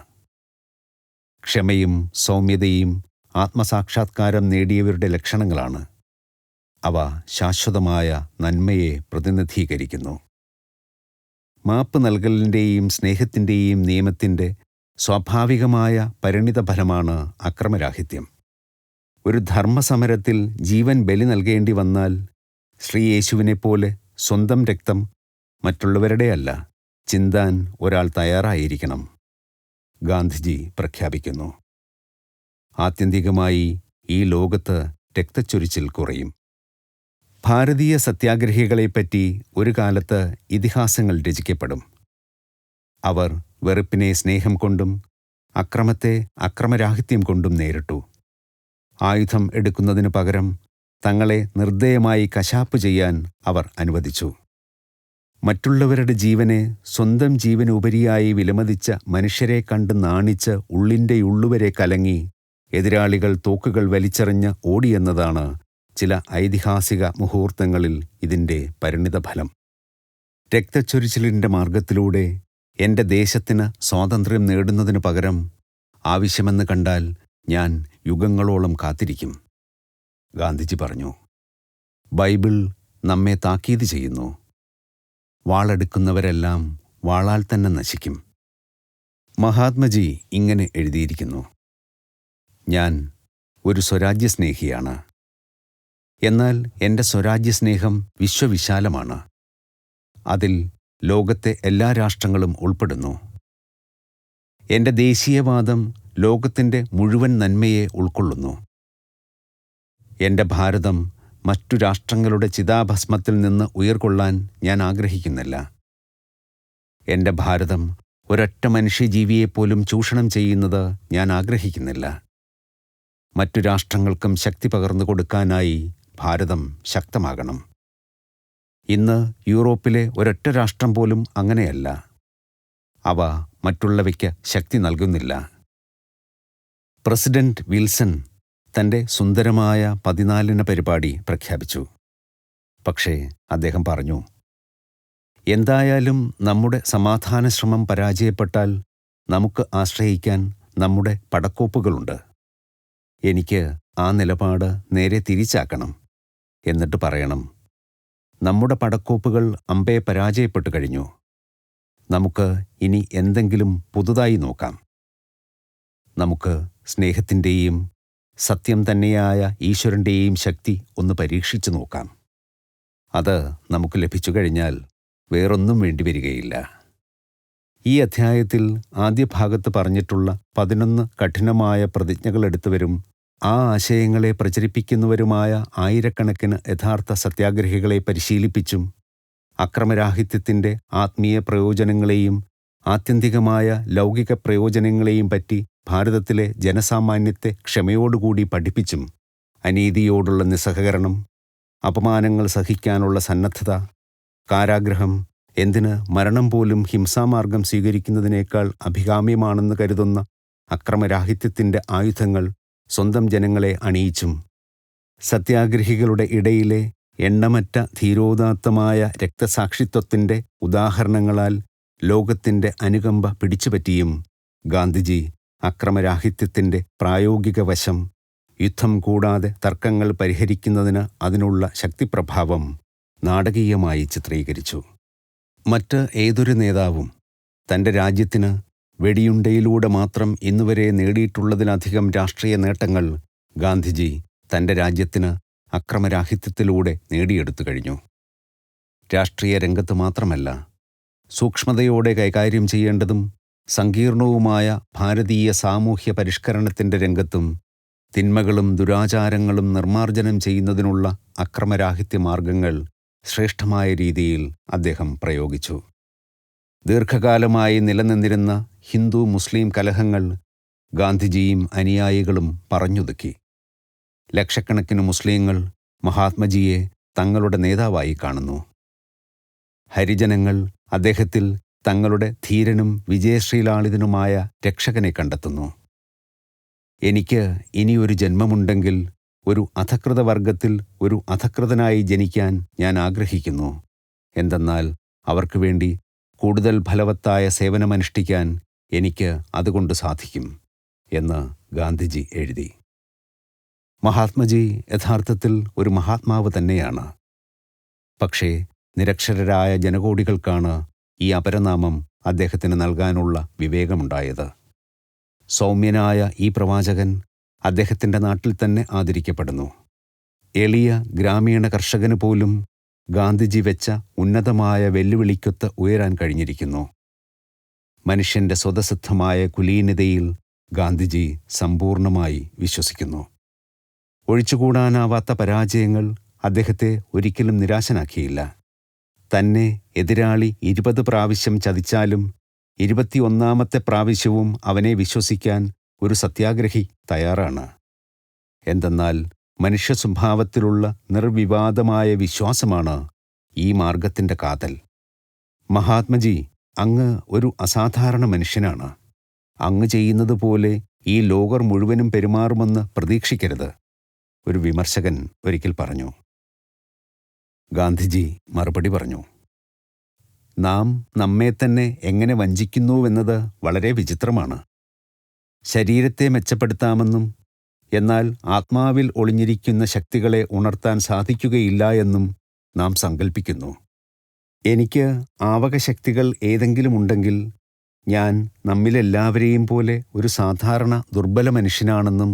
ക്ഷമയും സൗമ്യതയും ആത്മസാക്ഷാത്കാരം നേടിയവരുടെ ലക്ഷണങ്ങളാണ്. അവ ശാശ്വതമായ നന്മയെ പ്രതിനിധീകരിക്കുന്നു. മാപ്പ് നൽകലിൻ്റെയും സ്നേഹത്തിൻ്റെയും നിയമത്തിൻ്റെ സ്വാഭാവികമായ പരിണിതഫലമാണ് അക്രമരാഹിത്യം. ഒരു ധർമ്മസമരത്തിൽ ജീവൻ ബലി നൽകേണ്ടി വന്നാൽ ശ്രീ യേശുവിനെപ്പോലെ സ്വന്തം രക്തം മറ്റുള്ളവരുടെയല്ല ചിന്താൻ ഒരാൾ തയ്യാറായിരിക്കണം, ഗാന്ധിജി പ്രഖ്യാപിക്കുന്നു. ആത്യന്തികമായി ഈ ലോകത്ത് രക്തച്ചൊരിച്ചിൽ കുറയും. ഭാരതീയ സത്യാഗ്രഹികളെപ്പറ്റി ഒരു കാലത്ത് ഇതിഹാസങ്ങൾ രചിക്കപ്പെടും. അവർ വെറുപ്പിനെ സ്നേഹം കൊണ്ടും അക്രമത്തെ അക്രമരാഹിത്യം കൊണ്ടും നേരിട്ടു. ആയുധം എടുക്കുന്നതിനു പകരം തങ്ങളെ നിർദ്ദയമായി കശാപ്പ് ചെയ്യാൻ അവർ അനുവദിച്ചു. മറ്റുള്ളവരുടെ ജീവനെ സ്വന്തം ജീവനുപരിയായി വിലമതിച്ച മനുഷ്യരെ കണ്ട് നാണിച്ച് ഉള്ളിൻ്റെ ഉള്ളുവരെ കലങ്ങി എതിരാളികൾ തോക്കുകൾ വലിച്ചെറിഞ്ഞ് ഓടിയെന്നതാണ് ചില ഐതിഹാസിക മുഹൂർത്തങ്ങളിൽ ഇതിൻ്റെ പരിണിതഫലം. രക്തച്ചൊരിച്ചിലിൻ്റെ മാർഗത്തിലൂടെ എൻ്റെ ദേശത്തിന് സ്വാതന്ത്ര്യം നേടുന്നതിനു പകരം ആവശ്യമെന്ന് കണ്ടാൽ ഞാൻ യുഗങ്ങളോളം കാത്തിരിക്കും, ഗാന്ധിജി പറഞ്ഞു. ബൈബിൾ നമ്മെ താക്കീത് ചെയ്യുന്നു. വാളെടുക്കുന്നവരെല്ലാം വാളാൽ തന്നെ നശിക്കും. മഹാത്മജി ഇങ്ങനെ എഴുതിയിരിക്കുന്നു: ഞാൻ ഒരു സ്വരാജ്യസ്നേഹിയാണ്. എന്നാൽ എൻ്റെ സ്വരാജ്യസ്നേഹം വിശ്വവിശാലമാണ്. അതിൽ ലോകത്തെ എല്ലാ രാഷ്ട്രങ്ങളും ഉൾപ്പെടുന്നു. എൻ്റെ ദേശീയവാദം ലോകത്തിൻ്റെ മുഴുവൻ നന്മയെ ഉൾക്കൊള്ളുന്നു. എൻ്റെ ഭാരതം മറ്റു രാഷ്ട്രങ്ങളുടെ ചിതാഭസ്മത്തിൽ നിന്ന് ഉയർകൊള്ളാൻ ഞാൻ ആഗ്രഹിക്കുന്നില്ല. എൻ്റെ ഭാരതം ഒരൊറ്റ മനുഷ്യജീവിയെപ്പോലും ചൂഷണം ചെയ്യുന്നത് ഞാൻ ആഗ്രഹിക്കുന്നില്ല. മറ്റു രാഷ്ട്രങ്ങൾക്കും ശക്തി പകർന്നു കൊടുക്കാനായി ഭാരതം ശക്തമാകണം. ഇന്ന് യൂറോപ്പിലെ ഒരൊറ്റ രാഷ്ട്രം പോലും അങ്ങനെയല്ല. അവ മറ്റുള്ളവയ്ക്ക് ശക്തി നൽകുന്നില്ല. പ്രസിഡന്റ് വിൽസൺ തൻ്റെ സുന്ദരമായ 14 പരിപാടി പ്രഖ്യാപിച്ചു. പക്ഷേ അദ്ദേഹം പറഞ്ഞു, എന്തായാലും നമ്മുടെ സമാധാന ശ്രമം പരാജയപ്പെട്ടാൽ നമുക്ക് ആശ്രയിക്കാൻ നമ്മുടെ പടക്കോപ്പുകളുണ്ട്. എനിക്ക് ആ നിലപാട് നേരെ തിരിച്ചാക്കണം. എന്നിട്ട് പറയണം, നമ്മുടെ പടക്കോപ്പുകൾ അമ്പേ പരാജയപ്പെട്ടു കഴിഞ്ഞു. നമുക്ക് ഇനി എന്തെങ്കിലും പുതുതായി നോക്കാം. നമുക്ക് സ്നേഹത്തിൻ്റെയും സത്യം തന്നെയായ ഈശ്വരൻ്റെയും ശക്തി ഒന്ന് പരീക്ഷിച്ചു നോക്കാം. അത് നമുക്ക് ലഭിച്ചു കഴിഞ്ഞാൽ വേറൊന്നും വേണ്ടിവരികയില്ല. ഈ അധ്യായത്തിൽ ആദ്യ ഭാഗത്ത് പറഞ്ഞിട്ടുള്ള 11 കഠിനമായ പ്രതിജ്ഞകളെടുത്തവരും ആ ആശയങ്ങളെ പ്രചരിപ്പിക്കുന്നവരുമായ ആയിരക്കണക്കിന് യഥാർത്ഥ സത്യാഗ്രഹികളെ പരിശീലിപ്പിച്ചും അക്രമരാഹിത്യത്തിൻ്റെ ആത്മീയ പ്രയോജനങ്ങളെയും ആത്യന്തികമായ ലൗകിക പ്രയോജനങ്ങളെയും പറ്റി ഭാരതത്തിലെ ജനസാമാന്യത്തെ ക്ഷമയോടുകൂടി പഠിപ്പിച്ചും അനീതിയോടുള്ള നിസ്സഹകരണം, അപമാനങ്ങൾ സഹിക്കാനുള്ള സന്നദ്ധത, കാരാഗ്രഹം, എന്തിന് മരണം പോലും ഹിംസാമാർഗം സ്വീകരിക്കുന്നതിനേക്കാൾ അഭികാമ്യമാണെന്ന് കരുതുന്ന അക്രമരാഹിത്യത്തിൻ്റെ ആയുധങ്ങൾ സ്വന്തം ജനങ്ങളെ അണിയിച്ചും സത്യാഗ്രഹികളുടെ ഇടയിലെ എണ്ണമറ്റ ധീരോദാത്തമായ രക്തസാക്ഷിത്വത്തിൻ്റെ ഉദാഹരണങ്ങളാൽ ലോകത്തിൻ്റെ അനുകമ്പ പിടിച്ചുപറ്റിയും ഗാന്ധിജി അക്രമരാഹിത്യത്തിൻ്റെ പ്രായോഗിക വശം, യുദ്ധം കൂടാതെ തർക്കങ്ങൾ പരിഹരിക്കുന്നതിന് അതിനുള്ള ശക്തിപ്രഭാവം നാടകീയമായി ചിത്രീകരിച്ചു. മറ്റ് ഏതൊരു നേതാവും തൻ്റെ രാജ്യത്തിന് വെടിയുണ്ടയിലൂടെ മാത്രം ഇന്നുവരെ നേടിയിട്ടുള്ളതിലധികം രാഷ്ട്രീയ നേട്ടങ്ങൾ ഗാന്ധിജി തൻ്റെ രാജ്യത്തിന് അക്രമരാഹിത്യത്തിലൂടെ നേടിയെടുത്തു കഴിഞ്ഞു. രാഷ്ട്രീയ രംഗത്ത് മാത്രമല്ല, സൂക്ഷ്മതയോടെ കൈകാര്യം ചെയ്യേണ്ടതും സങ്കീർണവുമായ ഭാരതീയ സാമൂഹ്യ പരിഷ്കരണത്തിൻ്റെ രംഗത്തും തിന്മകളും ദുരാചാരങ്ങളും നിർമ്മാർജ്ജനം ചെയ്യുന്നതിനുള്ള അക്രമരാഹിത്യ മാർഗങ്ങൾ ശ്രേഷ്ഠമായ രീതിയിൽ അദ്ദേഹം പ്രയോഗിച്ചു. ദീർഘകാലമായി നിലനിന്നിരുന്ന ഹിന്ദു മുസ്ലിം കലഹങ്ങൾ ഗാന്ധിജിയും അനുയായികളും പറഞ്ഞൊതുക്കി. ലക്ഷക്കണക്കിന് മുസ്ലിങ്ങൾ മഹാത്മജിയെ തങ്ങളുടെ നേതാവായി കാണുന്നു. ഹരിജനങ്ങൾ അദ്ദേഹത്തിൽ തങ്ങളുടെ ധീരനും വിജയശ്രീലാളിതനുമായ രക്ഷകനെ കണ്ടെത്തുന്നു. എനിക്ക് ഇനിയൊരു ജന്മമുണ്ടെങ്കിൽ ഒരു അധകൃത വർഗത്തിൽ ഒരു അധകൃതനായി ജനിക്കാൻ ഞാൻ ആഗ്രഹിക്കുന്നു. എന്തെന്നാൽ അവർക്ക് വേണ്ടി കൂടുതൽ ഫലവത്തായ സേവനമനുഷ്ഠിക്കാൻ എനിക്ക് അതുകൊണ്ട് സാധിക്കും എന്ന് ഗാന്ധിജി എഴുതി. മഹാത്മജി യഥാർത്ഥത്തിൽ ഒരു മഹാത്മാവ് തന്നെയാണ്. പക്ഷേ നിരക്ഷരരായ ജനകോടികൾക്കാണ് ഈ അപരനാമം അദ്ദേഹത്തിന് നൽകാനുള്ള വിവേകമുണ്ടായത്. സൗമ്യനായ ഈ പ്രവാചകൻ അദ്ദേഹത്തിൻ്റെ നാട്ടിൽ തന്നെ ആദരിക്കപ്പെടുന്നു. എളിയ ഗ്രാമീണ കർഷകന് പോലും ഗാന്ധിജി വെച്ച ഉന്നതമായ വെല്ലുവിളിക്കൊത്ത് ഉയരാൻ കഴിഞ്ഞിരിക്കുന്നു. മനുഷ്യൻ്റെ സ്വതസിദ്ധമായ കുലീനതയിൽ ഗാന്ധിജി സമ്പൂർണമായി വിശ്വസിക്കുന്നു. ഒഴിച്ചുകൂടാനാവാത്ത പരാജയങ്ങൾ അദ്ദേഹത്തെ ഒരിക്കലും നിരാശനാക്കിയില്ല. തന്നെ എതിരാളി 20 പ്രാവശ്യം ചതിച്ചാലും 21ാമത്തെ പ്രാവശ്യവും അവനെ വിശ്വസിക്കാൻ ഒരു സത്യാഗ്രഹി തയ്യാറാണ്. എന്തെന്നാൽ മനുഷ്യ സ്വഭാവത്തിലുള്ള നിർവിവാദമായ വിശ്വാസമാണ് ഈ മാർഗത്തിൻ്റെ കാതൽ. മഹാത്മജി, അങ്ങ് ഒരു അസാധാരണ മനുഷ്യനാണ്. അങ്ങ് ചെയ്യുന്നത് പോലെ ഈ ലോകർ മുഴുവനും പെരുമാറുമെന്ന് പ്രതീക്ഷിക്കരുത്, ഒരു വിമർശകൻ ഒരിക്കൽ പറഞ്ഞു. ഗാന്ധിജി മറുപടി പറഞ്ഞു, നാം നമ്മെ തന്നെ എങ്ങനെ വഞ്ചിക്കുന്നുവെന്നത് വളരെ വിചിത്രമാണ്. ശരീരത്തെ മെച്ചപ്പെടുത്താമെന്നും എന്നാൽ ആത്മാവിൽ ഒളിഞ്ഞിരിക്കുന്ന ശക്തികളെ ഉണർത്താൻ സാധിക്കുകയില്ല എന്നും നാം സങ്കൽപ്പിക്കുന്നു. എനിക്ക് ആവകശക്തികൾ ഏതെങ്കിലും ഉണ്ടെങ്കിൽ ഞാൻ നമ്മിലെല്ലാവരെയും പോലെ ഒരു സാധാരണ ദുർബല മനുഷ്യനാണെന്നും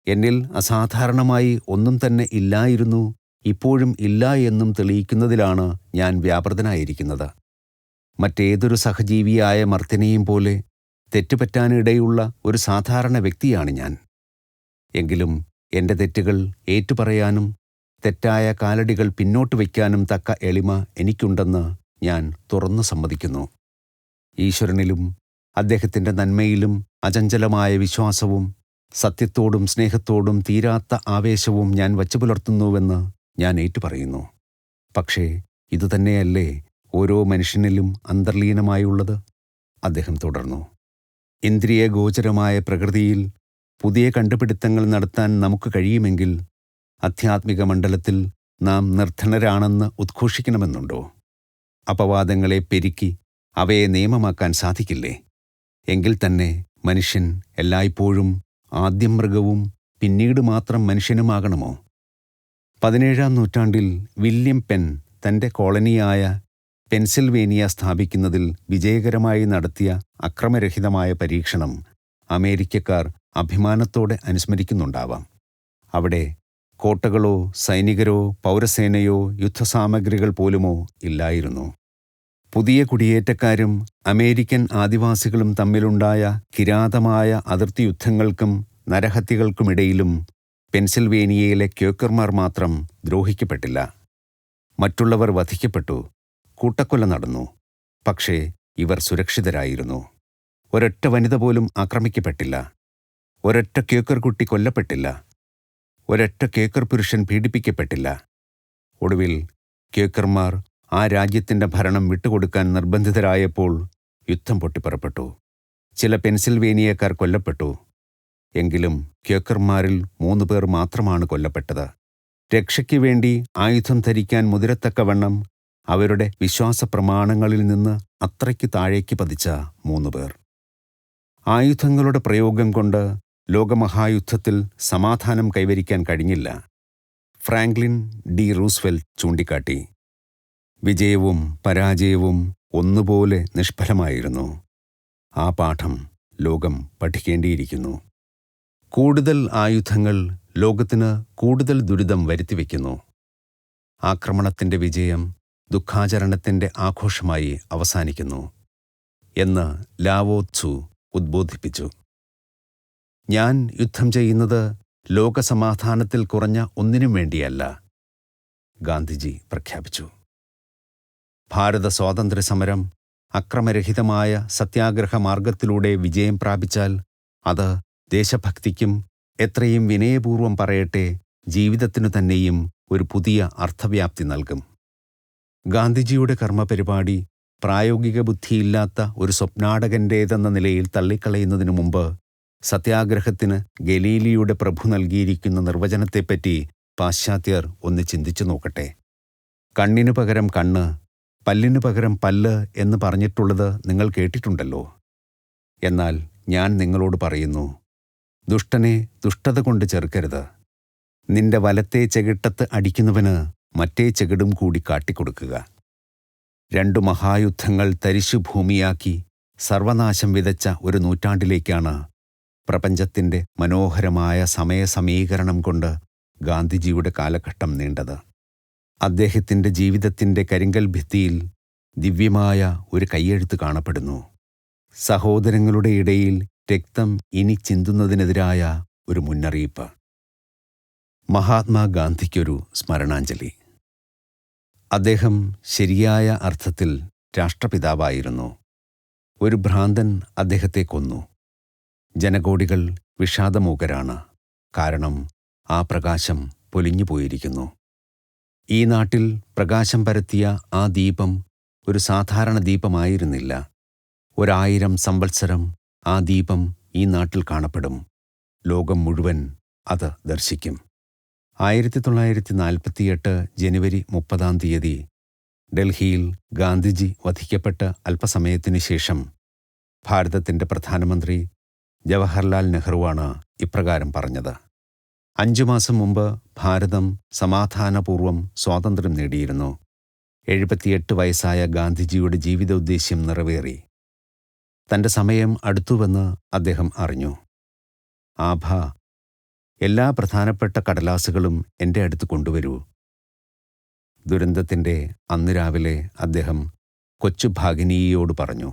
എന്നിൽ അസാധാരണമായി ഒന്നും തന്നെ ഇല്ലായിരുന്നു, ഇപ്പോഴും ഇല്ല എന്നും തെളിയിക്കുന്നതിലാണ് ഞാൻ വ്യാപൃതനായിരിക്കുന്നത്. മറ്റേതൊരു സഹജീവിയായ മർത്യനെയും പോലെ തെറ്റുപറ്റാനിടയുള്ള ഒരു സാധാരണ വ്യക്തിയാണ് ഞാൻ. എങ്കിലും എൻ്റെ തെറ്റുകൾ ഏറ്റുപറയാനും തെറ്റായ കാലടികൾ പിന്നോട്ട് വയ്ക്കാനും തക്ക എളിമ എനിക്കുണ്ടെന്ന് ഞാൻ തുറന്നു സമ്മതിക്കുന്നു. ഈശ്വരനിലും അദ്ദേഹത്തിൻ്റെ നന്മയിലും അചഞ്ചലമായ വിശ്വാസവും സത്യത്തോടും സ്നേഹത്തോടും തീരാത്ത ആവേശവും ഞാൻ വച്ചുപുലർത്തുന്നുവെന്ന് ഞാൻ ഏറ്റുപറയുന്നു. പക്ഷേ ഇതുതന്നെയല്ലേ ഓരോ മനുഷ്യനിലും അന്തർലീനമായുള്ളത്? അദ്ദേഹം തുടർന്നു. ഇന്ദ്രിയഗോചരമായ പ്രകൃതിയിൽ പുതിയ കണ്ടുപിടുത്തങ്ങൾ നടത്താൻ നമുക്ക് കഴിയുമെങ്കിൽ ആധ്യാത്മിക മണ്ഡലത്തിൽ നാം നിർധനരാണെന്ന് ഉദ്ഘോഷിക്കണമെന്നുണ്ടോ? അപവാദങ്ങളെ പെരുക്കി അവയെ നിയമമാക്കാൻ സാധിക്കില്ലേ? എങ്കിൽ തന്നെ മനുഷ്യൻ എല്ലായ്പ്പോഴും ആദ്യം മൃഗവും പിന്നീട് മാത്രം മനുഷ്യനുമാകണമോ? 17ാം നൂറ്റാണ്ടിൽ വില്യം പെൻ തൻ്റെ കോളനിയായ പെൻസിൽവേനിയ സ്ഥാപിക്കുന്നതിൽ വിജയകരമായി നടത്തിയ അക്രമരഹിതമായ പരീക്ഷണം അമേരിക്കക്കാർ അഭിമാനത്തോടെ അനുസ്മരിക്കുന്നുണ്ടാവാം. അവിടെ കോട്ടകളോ സൈനികരോ പൗരസേനയോ യുദ്ധസാമഗ്രികൾ പോലുമോ ഇല്ലായിരുന്നു. പുതിയ കുടിയേറ്റക്കാരും അമേരിക്കൻ ആദിവാസികളും തമ്മിലുണ്ടായ കിരാതമായ അതിർത്തി യുദ്ധങ്ങൾക്കും നരഹത്യകൾക്കുമിടയിലും പെൻസിൽവേനിയയിലെ ക്വേക്കർമാർ മാത്രം ദ്രോഹിക്കപ്പെട്ടില്ല. മറ്റുള്ളവർ വധിക്കപ്പെട്ടു, കൂട്ടക്കൊല നടന്നു. പക്ഷേ ഇവർ സുരക്ഷിതരായിരുന്നു. ഒരൊറ്റ വനിത പോലും ആക്രമിക്കപ്പെട്ടില്ല. ഒരൊറ്റ ക്വേക്കർ കുട്ടി കൊല്ലപ്പെട്ടില്ല. ഒരൊറ്റ ക്വേക്കർ പുരുഷൻ പീഡിപ്പിക്കപ്പെട്ടില്ല. ഒടുവിൽ ക്വേക്കർമാർ ആ രാജ്യത്തിൻ്റെ ഭരണം വിട്ടുകൊടുക്കാൻ നിർബന്ധിതരായപ്പോൾ യുദ്ധം പൊട്ടിപ്പുറപ്പെട്ടു. ചില പെൻസിൽവേനിയക്കാർ കൊല്ലപ്പെട്ടു. എങ്കിലും ക്വേക്കർമാരിൽ 3 പേർ മാത്രമാണ് കൊല്ലപ്പെട്ടത്. രക്ഷയ്ക്ക് വേണ്ടി ആയുധം ധരിക്കാൻ മുതിരത്തക്കവണ്ണം അവരുടെ വിശ്വാസ പ്രമാണങ്ങളിൽ നിന്ന് അത്രയ്ക്ക് താഴേക്ക് പതിച്ച 3 പേർ. ആയുധങ്ങളുടെ പ്രയോഗം കൊണ്ട് ലോകമഹായുദ്ധത്തിൽ സമാധാനം കൈവരിക്കാൻ കഴിഞ്ഞില്ല. ഫ്രാങ്ക്ലിൻ ഡി റൂസ്വെൽറ്റ് ചൂണ്ടിക്കാട്ടി. വിജയവും പരാജയവും ഒന്നുപോലെ നിഷ്ഫലമായിരുന്നു. ആ പാഠം ലോകം പഠിക്കേണ്ടിയിരിക്കുന്നു. കൂടുതൽ ആയുധങ്ങൾ ലോകത്തിന് കൂടുതൽ ദുരിതം വരുത്തിവെക്കുന്നു. ആക്രമണത്തിൻ്റെ വിജയം ദുഃഖാചരണത്തിൻ്റെ ആഘോഷമായി അവസാനിക്കുന്നു എന്ന് ലാവോ ത്സു ഉദ്ബോധിപ്പിച്ചു. ഞാൻ യുദ്ധം ചെയ്യുന്നത് ലോകസമാധാനത്തിൽ കുറഞ്ഞ ഒന്നിനും വേണ്ടിയല്ല, ഗാന്ധിജി പ്രഖ്യാപിച്ചു. ഭാരത സ്വാതന്ത്ര്യ സമരം അക്രമരഹിതമായ സത്യാഗ്രഹ മാർഗത്തിലൂടെ വിജയം പ്രാപിച്ചാൽ അത് ദേശഭക്തിക്കും, എത്രയും വിനയപൂർവം പറയട്ടെ, ജീവിതത്തിനു തന്നെയും ഒരു പുതിയ അർത്ഥവ്യാപ്തി നൽകും. ഗാന്ധിജിയുടെ കർമ്മപരിപാടി പ്രായോഗിക ബുദ്ധിയില്ലാത്ത ഒരു സ്വപ്നാടകൻ്റേതെന്ന നിലയിൽ തള്ളിക്കളയുന്നതിനു മുമ്പ് സത്യാഗ്രഹത്തിന് ഗലീലിയുടെ പ്രഭു നൽകിയിരിക്കുന്ന നിർവചനത്തെപ്പറ്റി പാശ്ചാത്യർ ഒന്ന് ചിന്തിച്ചു നോക്കട്ടെ. കണ്ണിനു പകരം കണ്ണ്, പല്ലിനു പകരം പല്ല് എന്ന് പറഞ്ഞിട്ടുള്ളത് നിങ്ങൾ കേട്ടിട്ടുണ്ടല്ലോ. എന്നാൽ ഞാൻ നിങ്ങളോട് പറയുന്നു, ദുഷ്ടനെ ദുഷ്ടത കൊണ്ട് ചെറുക്കരുത്. നിന്റെ വലത്തെ ചെകിട്ടത്ത് അടിക്കുന്നവന് മറ്റേ ചെകിടും കൂടി കാട്ടിക്കൊടുക്കുക. 2 മഹായുദ്ധങ്ങൾ തരിശുഭൂമിയാക്കി സർവനാശം വിതച്ച ഒരു നൂറ്റാണ്ടിലേക്കാണ് പ്രപഞ്ചത്തിൻ്റെ മനോഹരമായ സമയസമീകരണം കൊണ്ട് ഗാന്ധിജിയുടെ കാലഘട്ടം നീണ്ടത്. അദ്ദേഹത്തിൻ്റെ ജീവിതത്തിൻ്റെ കരിങ്കൽ ഭിത്തിയിൽ ദിവ്യമായ ഒരു കയ്യെഴുത്ത് കാണപ്പെടുന്നു. സഹോദരങ്ങളുടെ ഇടയിൽ രക്തം ഇനി ചിന്തുന്നതിനെതിരായ ഒരു മുന്നറിയിപ്പ്. മഹാത്മാഗാന്ധിക്കൊരു സ്മരണാഞ്ജലി. അദ്ദേഹം ശരിയായ അർത്ഥത്തിൽ രാഷ്ട്രപിതാവായിരുന്നു. ഒരു ഭ്രാന്തൻ അദ്ദേഹത്തെ കൊന്നു. ജനകോടികൾ വിഷാദമൂകരാണ്. കാരണം ആ പ്രകാശം പൊലിഞ്ഞുപോയിരിക്കുന്നു. ഈ നാട്ടിൽ പ്രകാശം പരത്തിയ ആ ദീപം ഒരു സാധാരണ ദീപമായിരുന്നില്ല. 1000 സംവത്സരം ആ ദീപം ഈ നാട്ടിൽ കാണപ്പെടും. ലോകം മുഴുവൻ അത് ദർശിക്കും. 1948 ജനുവരി 30 ഡൽഹിയിൽ ഗാന്ധിജി വധിക്കപ്പെട്ട് അല്പസമയത്തിനു ശേഷം ഭാരതത്തിൻ്റെ പ്രധാനമന്ത്രി ജവഹർലാൽ നെഹ്റുവാണ് ഇപ്രകാരം പറഞ്ഞത്. 5 മാസം മുമ്പ് ഭാരതം സമാധാനപൂർവം സ്വാതന്ത്ര്യം നേടിയിരുന്നു. 78 വയസ്സായ ഗാന്ധിജിയുടെ ജീവിതോദ്ദേശ്യം നിറവേറി. തൻ്റെ സമയം അടുത്തുവെന്ന് അദ്ദേഹം അറിഞ്ഞു. ആഭ, എല്ലാ പ്രധാനപ്പെട്ട കടലാസുകളും എൻ്റെ അടുത്ത് കൊണ്ടുവരൂ. ദുരന്തത്തിൻ്റെ അന്ന് രാവിലെ അദ്ദേഹം കൊച്ചു ഭാഗിനിയോട് പറഞ്ഞു,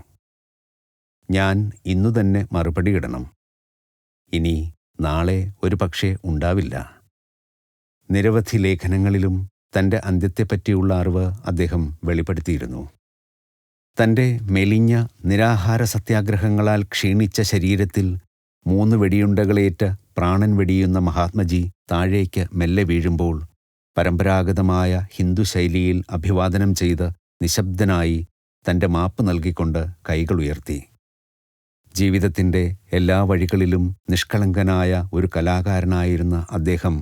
ഞാൻ ഇന്നു തന്നെ മറുപടിയിടണം. ഇനി നാളെ ഒരു പക്ഷേ ഉണ്ടാവില്ല. നിരവധി ലേഖനങ്ങളിലും തൻ്റെ അന്ത്യത്തെപ്പറ്റിയുള്ള അറിവ് അദ്ദേഹം വെളിപ്പെടുത്തിയിരുന്നു. തൻ്റെ മെലിഞ്ഞ നിരാഹാര സത്യാഗ്രഹങ്ങളാൽ ക്ഷീണിച്ച ശരീരത്തിൽ 3 വെടിയുണ്ടകളേറ്റ് പ്രാണൻ വെടിയുന്ന മഹാത്മജി താഴേക്ക് മെല്ലെ വീഴുമ്പോൾ പരമ്പരാഗതമായ ഹിന്ദു ശൈലിയിൽ അഭിവാദനം ചെയ്ത് നിശബ്ദനായി തൻ്റെ മാപ്പ് നൽകിക്കൊണ്ട് കൈകളുയർത്തി. ജീവിതത്തിൻ്റെ എല്ലാ വഴികളിലും നിഷ്കളങ്കനായ ഒരു കലാകാരനായിരുന്ന അദ്ദേഹം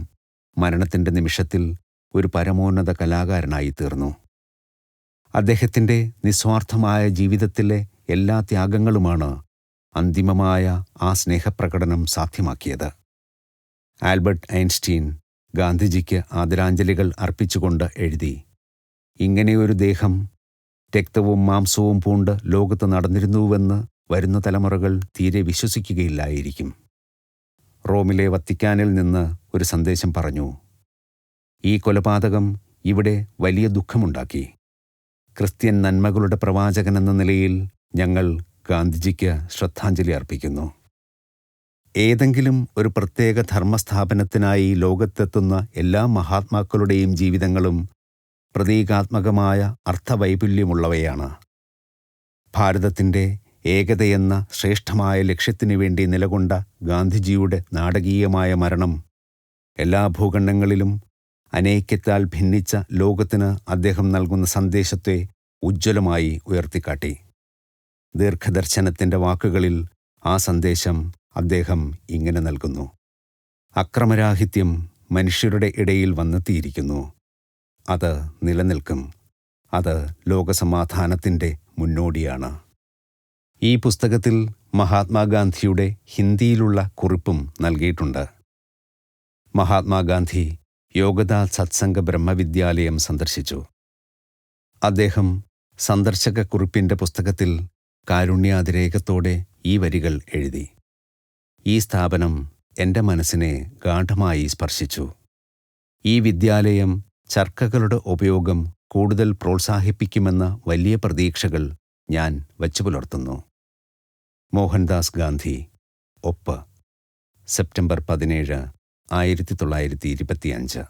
മരണത്തിൻ്റെ നിമിഷത്തിൽ ഒരു പരമോന്നത കലാകാരനായി തീർന്നു. അദ്ദേഹത്തിൻ്റെ നിസ്വാർത്ഥമായ ജീവിതത്തിലെ എല്ലാ ത്യാഗങ്ങളുമാണ് അന്തിമമായ ആ സ്നേഹപ്രകടനം സാധ്യമാക്കിയത്. ആൽബർട്ട് ഐൻസ്റ്റീൻ ഗാന്ധിജിക്ക് ആദരാഞ്ജലികൾ അർപ്പിച്ചുകൊണ്ട് എഴുതി, ഇങ്ങനെയൊരു ദേഹം രക്തവും മാംസവും പൂണ്ട് ലോകത്ത് നടന്നിരുന്നുവെന്ന് വരുന്ന തലമുറകൾ തീരെ വിശ്വസിക്കുകയില്ലായിരിക്കും. റോമിലെ വത്തിക്കാനിൽ നിന്ന് ഒരു സന്ദേശം പറഞ്ഞു, ഈ കൊലപാതകം ഇവിടെ വലിയ ദുഃഖമുണ്ടാക്കി. ക്രിസ്ത്യൻ നന്മകളുടെ പ്രവാചകനെന്ന നിലയിൽ ഞങ്ങൾ ഗാന്ധിജിക്ക് ശ്രദ്ധാഞ്ജലി അർപ്പിക്കുന്നു. ഏതെങ്കിലും ഒരു പ്രത്യേക ധർമ്മസ്ഥാപനത്തിനായി ലോകത്തെത്തുന്ന എല്ലാ മഹാത്മാക്കളുടെയും ജീവിതങ്ങളും പ്രതീകാത്മകമായ അർത്ഥവൈപുല്യമുള്ളവയാണ്. ഭാരതത്തിൻ്റെ ഏകതയെന്ന ശ്രേഷ്ഠമായ ലക്ഷ്യത്തിനു വേണ്ടി നിലകൊണ്ട ഗാന്ധിജിയുടെ നാടകീയമായ മരണം എല്ലാ ഭൂഖണ്ഡങ്ങളിലും അനൈക്യത്താൽ ഭിന്നിച്ച ലോകത്തിന് അദ്ദേഹം നൽകുന്ന സന്ദേശത്തെ ഉജ്ജ്വലമായി ഉയർത്തിക്കാട്ടി. ദീർഘദർശനത്തിൻ്റെ വാക്കുകളിൽ ആ സന്ദേശം അദ്ദേഹം ഇങ്ങനെ നൽകുന്നു: അക്രമരാഹിത്യം മനുഷ്യരുടെ ഇടയിൽ വന്നെത്തിയിരിക്കുന്നു. അത് നിലനിൽക്കും. അത് ലോകസമാധാനത്തിൻ്റെ മുന്നോടിയാണ്. ഈ പുസ്തകത്തിൽ മഹാത്മാഗാന്ധിയുടെ ഹിന്ദിയിലുള്ള കുറിപ്പും നൽകിയിട്ടുണ്ട്. മഹാത്മാഗാന്ധി യോഗദാ സത്സംഗ ബ്രഹ്മവിദ്യാലയം സന്ദർശിച്ചു. അദ്ദേഹം സന്ദർശക കുറിപ്പിൻ്റെ പുസ്തകത്തിൽ കാരുണ്യാതിരേകത്തോടെ ഈ വരികൾ എഴുതി. ഈ സ്ഥാപനം എൻ്റെ മനസ്സിനെ ഗാഢമായി സ്പർശിച്ചു. ഈ വിദ്യാലയം ചർക്കകളുടെ ഉപയോഗം കൂടുതൽ പ്രോത്സാഹിപ്പിക്കുമെന്ന വലിയ പ്രതീക്ഷകൾ ഞാൻ വച്ചുപുലർത്തുന്നു. മോഹൻദാസ് ഗാന്ധി. ഒപ്പ്. സെപ്റ്റംബർ 17, 1925.